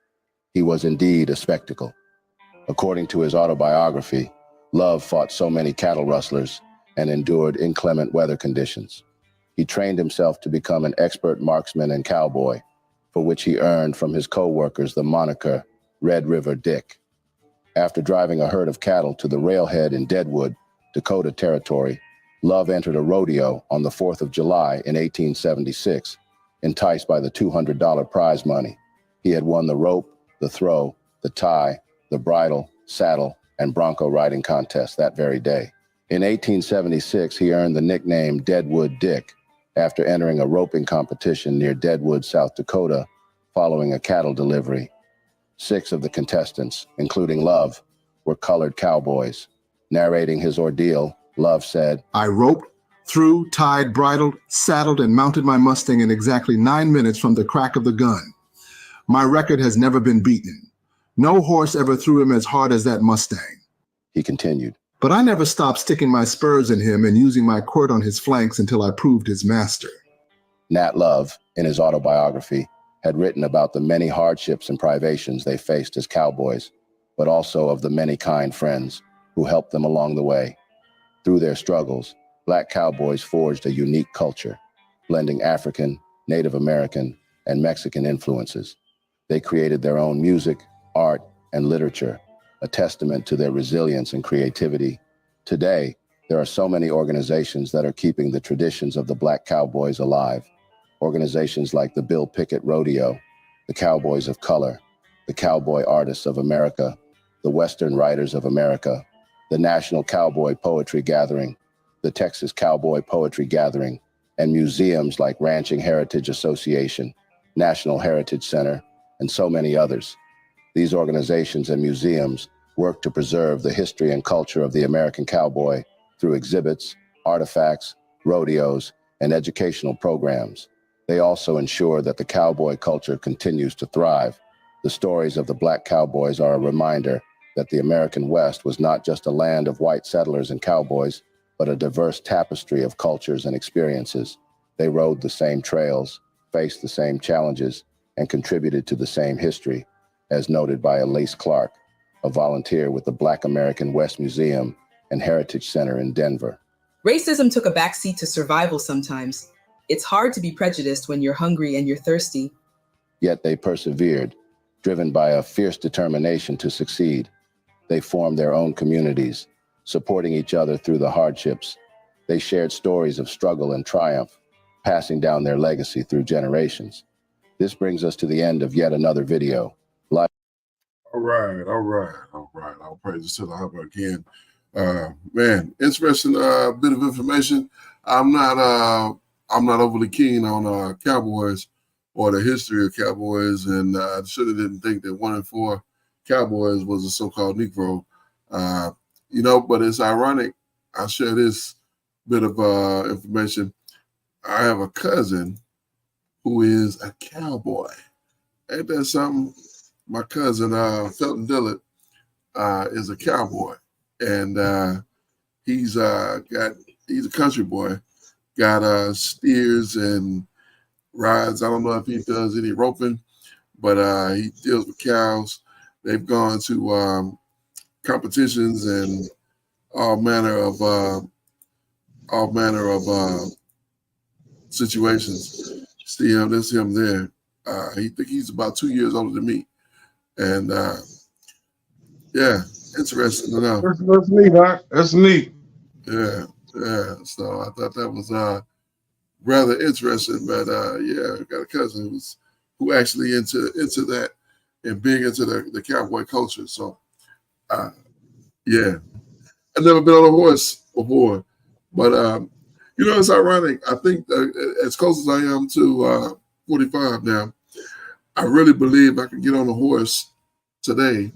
Speaker 3: He was indeed a spectacle. According to his autobiography, Love fought so many cattle rustlers and endured inclement weather conditions. He trained himself to become an expert marksman and cowboy, for which he earned from his co-workers the moniker Red River Dick. After driving a herd of cattle to the railhead in Deadwood, Dakota Territory, Love entered a rodeo on the 4th of July in 1876, enticed by the $200 prize money. He had won the rope, the throw, the tie, the bridle, saddle, and bronco riding contest that very day. In 1876, he earned the nickname Deadwood Dick after entering a roping competition near Deadwood, South Dakota, following a cattle delivery. 6 of the contestants, including Love, were colored cowboys. Narrating his ordeal, Love said,
Speaker 15: "I roped, threw, tied, bridled, saddled, and mounted my Mustang in exactly 9 minutes from the crack of the gun. My record has never been beaten. No horse ever threw him as hard as that Mustang."
Speaker 3: He continued,
Speaker 15: "But I never stopped sticking my spurs in him and using my quirt on his flanks until I proved his master."
Speaker 3: Nat Love, in his autobiography, had written about the many hardships and privations they faced as cowboys, but also of the many kind friends who helped them along the way. Through their struggles, black cowboys forged a unique culture, blending African, Native American, and Mexican influences. They created their own music, art, and literature, a testament to their resilience and creativity. Today, there are so many organizations that are keeping the traditions of the black cowboys alive. Organizations like the Bill Pickett Rodeo, the Cowboys of Color, the Cowboy Artists of America, the Western Writers of America, the National Cowboy Poetry Gathering, the Texas Cowboy Poetry Gathering, and museums like Ranching Heritage Association, National Heritage Center, and so many others. These organizations and museums work to preserve the history and culture of the American cowboy through exhibits, artifacts, rodeos, and educational programs. They also ensure that the cowboy culture continues to thrive. The stories of the black cowboys are a reminder that the American West was not just a land of white settlers and cowboys, but a diverse tapestry of cultures and experiences. They rode the same trails, faced the same challenges, and contributed to the same history, as noted by Elise Clark, a volunteer with the Black American West Museum and Heritage Center in Denver.
Speaker 16: Racism took a backseat to survival sometimes. It's hard to be prejudiced when you're hungry and you're thirsty.
Speaker 3: Yet they persevered, driven by a fierce determination to succeed. They formed their own communities, supporting each other through the hardships. They shared stories of struggle and triumph, passing down their legacy through generations. This brings us to the end of yet another video.
Speaker 1: All right. All praises to the Abba again. Man, interesting bit of information. I'm not overly keen on Cowboys or the history of Cowboys, and I should have didn't think that 1 in 4 Cowboys was a so-called Negro. But it's ironic. I'll share this bit of information. I have a cousin who is a cowboy. Ain't that something? My cousin, Felton Dillard, is a cowboy, and he's a country boy. Got steers and rides. I don't know if he does any roping, but he deals with cows. They've gone to competitions and all manner of situations. See him, there's him there. He's about 2 years older than me. And yeah, interesting enough.
Speaker 2: That's neat, Doc. That's neat.
Speaker 1: Yeah. So I thought that was rather interesting. But yeah, I got a cousin who actually into that and being into the cowboy culture. So yeah, I've never been on a horse before, but it's ironic. I think as close as I am to 45 now, I really believe I can get on a horse today,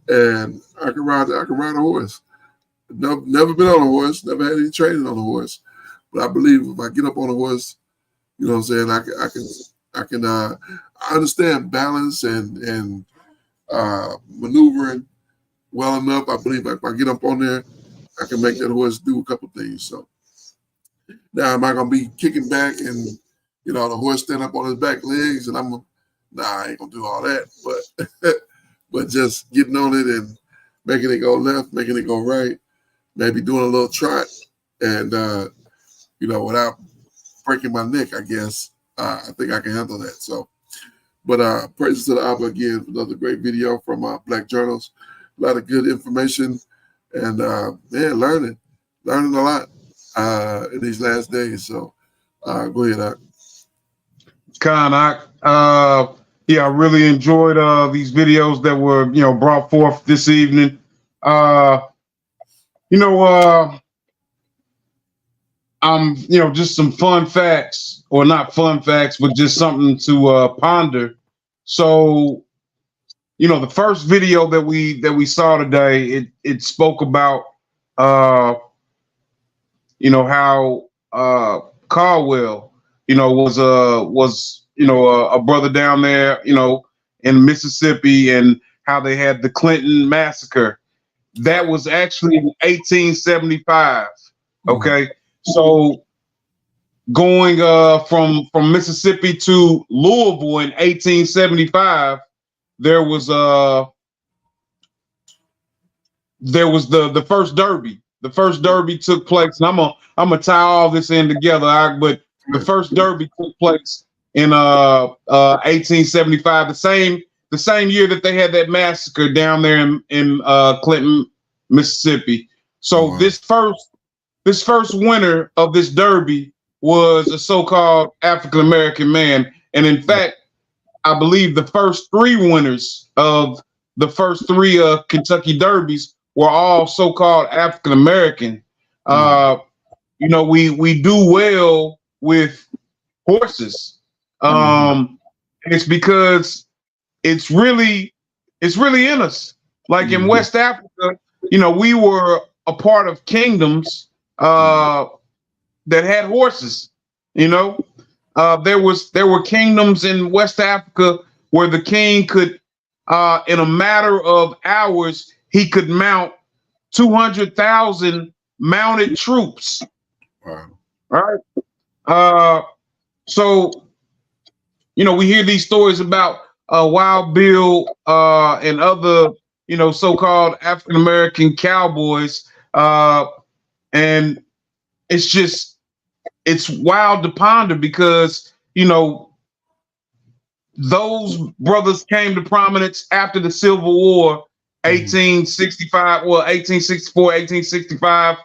Speaker 1: and I can ride a horse. Never been on a horse, never had any training on a horse, but I believe if I get up on a horse, you know what I'm saying, I understand balance and maneuvering well enough. I believe if I get up on there, I can make that horse do a couple things. So now, am I gonna be kicking back and the horse stand up on his back legs and I ain't gonna do all that, but just getting on it and making it go left, making it go right, maybe doing a little trot, and without breaking my neck, I guess I think I can handle that. So, but praises to the Abba again for another great video from Black Journals. A lot of good information and learning a lot in these last days. So, go ahead, Doc.
Speaker 2: Yeah, I really enjoyed these videos that were brought forth this evening. Just some fun facts, or not fun facts, but just something to ponder. So, the first video that we saw today, it spoke about how Caldwell, was a brother down there, in Mississippi, and how they had the Clinton massacre. That was actually in 1875. Okay, so going from Mississippi to Louisville in 1875, there was the first Derby. The first Derby took place, and I'm gonna tie all this in together. But the first Derby took place in 1875, the same year that they had that massacre down there in Clinton, Mississippi. So this first winner of this Derby was a so-called African American man, and in fact, I believe the first 3 winners of the first 3 Kentucky Derbies were all so-called African American. We do well with horses. It's because it's really in us. Like in West Africa, we were a part of kingdoms that had horses. There were kingdoms in West Africa where the king could, in a matter of hours, he could mount 200,000 mounted troops.
Speaker 1: Wow.
Speaker 2: Right. So, we hear these stories about Wild Bill and other, so-called African American cowboys, and it's just it's wild to ponder because, you know, those brothers came to prominence after the Civil War, 1865, well, 1864, 1865.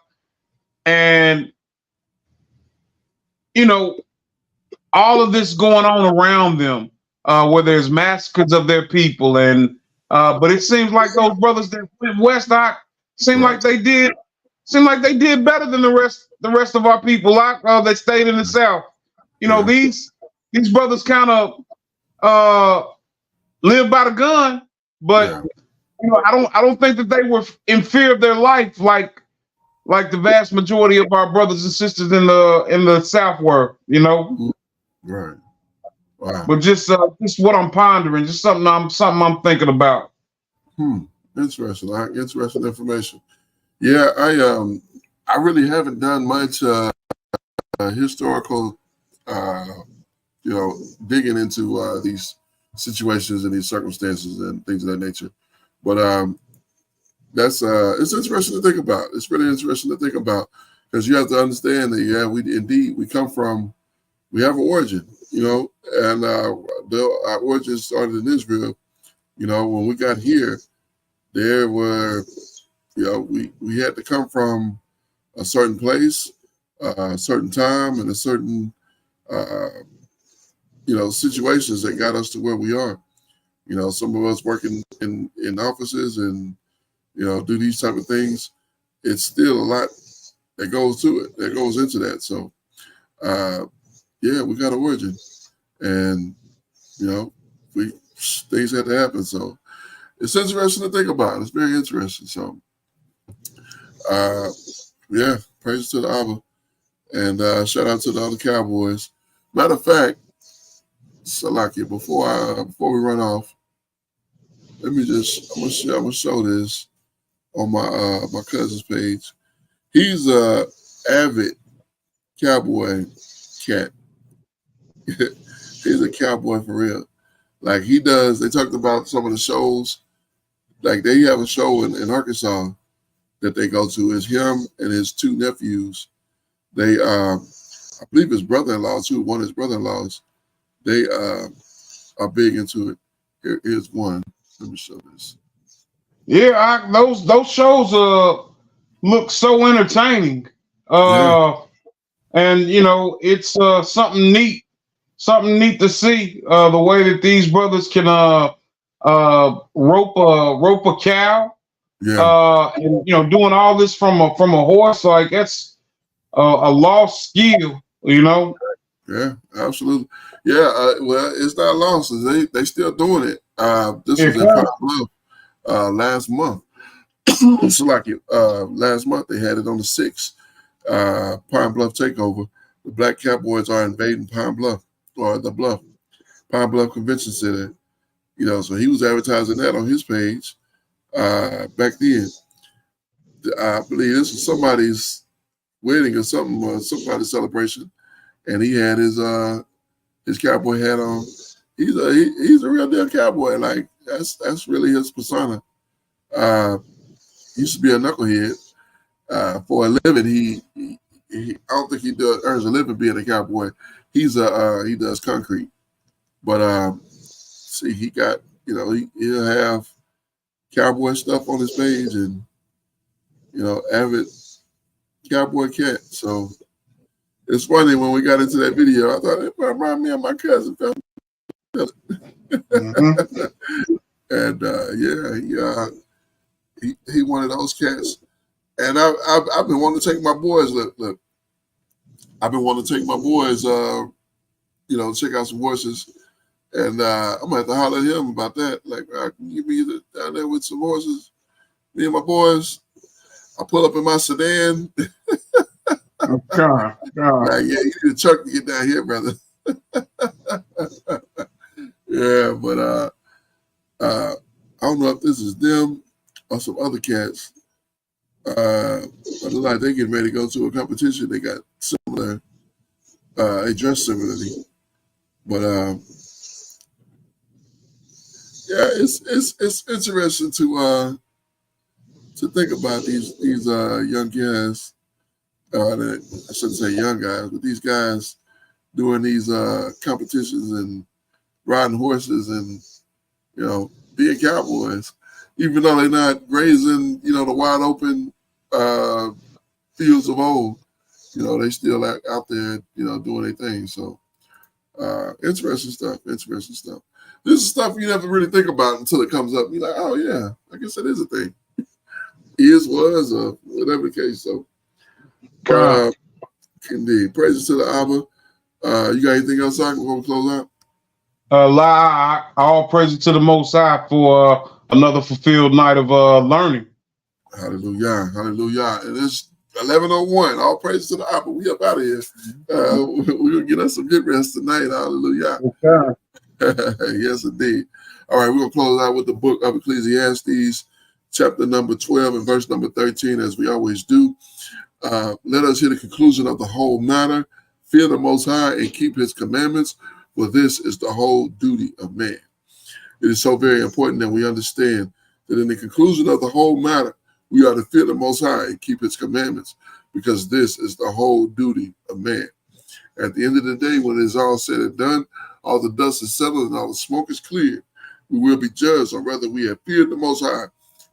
Speaker 2: And, you know, all of this going on around them, where there's massacres of their people. And, but it seems like those brothers that went west, seem like they did better than the rest of our people. That stayed in the South. You know, these brothers kind of live by the gun, but you know, I don't think that they were in fear of their life like the vast majority of our brothers and sisters in the South were. You know,
Speaker 1: right? Wow.
Speaker 2: But just what I'm pondering, just something I'm thinking about.
Speaker 1: Interesting. Interesting information. Yeah, I really haven't done much historical, you know, digging into these situations and these circumstances and things of that nature. But that's it's interesting to think about. It's really interesting to think about because you have to understand that we have an origin, you know, and our origin started in Israel. You know, when we got here, there were, you know, we had to come from a certain place, a certain time, and a certain, you know, situations that got us to where we are. You know, some of us working in offices and, you know, do these type of things. It's still a lot that goes to it, that goes into that. So, yeah, we got an origin, and you know, things had to happen. So, it's interesting to think about. It's very interesting. So, yeah, praise to the Abba, and shout out to the other Cowboys. Matter of fact, Salakia, before we run off, let me just I'm gonna show this on my cousin's page. He's a avid cowboy cat. He's a cowboy for real. Like he does. They talked about some of the shows. Like they have a show in Arkansas that they go to. It's him and his two nephews. They I believe his brother-in-law too. One of his brother-in-laws. They are big into it. Here's one. Let me show this.
Speaker 2: Yeah, those shows look so entertaining. And you know, it's something neat to see the way that these brothers can rope a cow. And you know, doing all this from a horse, like that's a lost skill, you know.
Speaker 1: Yeah, absolutely. Yeah, well, it's not lost. They still doing it. This was in Pine Bluff last month. It's like last month they had it on the 6th Pine Bluff takeover. The Black Cowboys are invading Pine Bluff or the Pine Bluff Convention Center. You know, so he was advertising that on his page back then. I believe this was somebody's wedding or something, somebody's celebration, and he had his cowboy hat on. He's a real deal cowboy. Like that's really his persona. Used to be a knucklehead. For a living, he I don't think he earns a living being a cowboy. He does concrete, but see, he got, you know, he'll have cowboy stuff on his page and, you know, avid cowboy cat. So it's funny when we got into that video, I thought it reminded me of my cousin. And yeah, he one of those cats. And I've been wanting to take my boys. Look, I've been wanting to take my boys, you know, check out some horses. And I'm gonna have to holler at him about that. Like, can you give me down there with some horses? Me and my boys. I pull up in my sedan.
Speaker 2: God.
Speaker 1: Like, yeah, you need a truck to get down here, brother. Yeah, but I don't know if this is them or some other cats. But it looks like they getting ready to go to a competition. They got similar, they dress similarly. But yeah, it's interesting to think about these young guys I shouldn't say young guys, but these guys doing these competitions and riding horses and, you know, being cowboys, even though they're not grazing, you know, the wide open fields of old, you know, they still out there, you know, doing their thing. So interesting stuff. Interesting stuff. This is stuff you never really think about until it comes up. You're like, oh yeah, I guess that is a thing. Is, was, or whatever the case. So, indeed, praises to the Abba. You got anything else, Doc, before we close out?
Speaker 2: All praises to the Most High for another fulfilled night of learning.
Speaker 1: Hallelujah, hallelujah. And it's 11:01. All praises to the Abba. We up out of here. We're gonna get us some good rest tonight. Hallelujah. Okay. Yes, indeed. All right, we're gonna close out with the book of Ecclesiastes, chapter number 12 and verse number 13, as we always do. Let us hear the conclusion of the whole matter. Fear the Most High and keep his commandments, for this is the whole duty of man. It is so very important that we understand that in the conclusion of the whole matter, we are to fear the Most High and keep his commandments, because this is the whole duty of man. At the end of the day, when it is all said and done, all the dust is settled and all the smoke is cleared, we will be judged on whether we have feared the Most High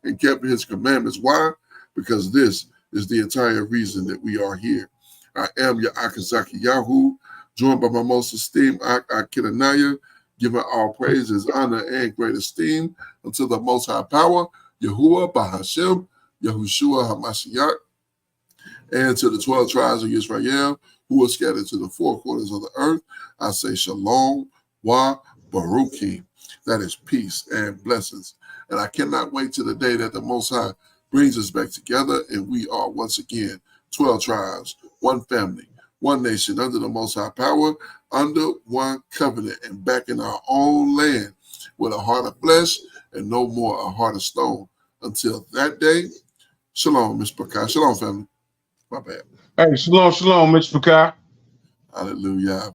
Speaker 1: and kept his commandments. Why? Because this is the entire reason that we are here. I am your Akazaki Yahoo, joined by my most esteemed Akinanaya, giving all praises, honor, and great esteem unto the Most High Power, Yahuwah Bahashem, Yahushua HaMashiach, and to the 12 tribes of Israel who are scattered to the four corners of the earth. I say Shalom, Wa Baruchim. That is peace and blessings. And I cannot wait till the day that the Most High brings us back together and we are once again 12 tribes, one family, one nation, under the Most High Power, under one covenant, and back in our own land with a heart of flesh and no more a heart of stone. Until that day, shalom, Miss Pakai. Shalom, family. My bad.
Speaker 2: Hey, shalom, Mitch Pakai.
Speaker 1: Hallelujah.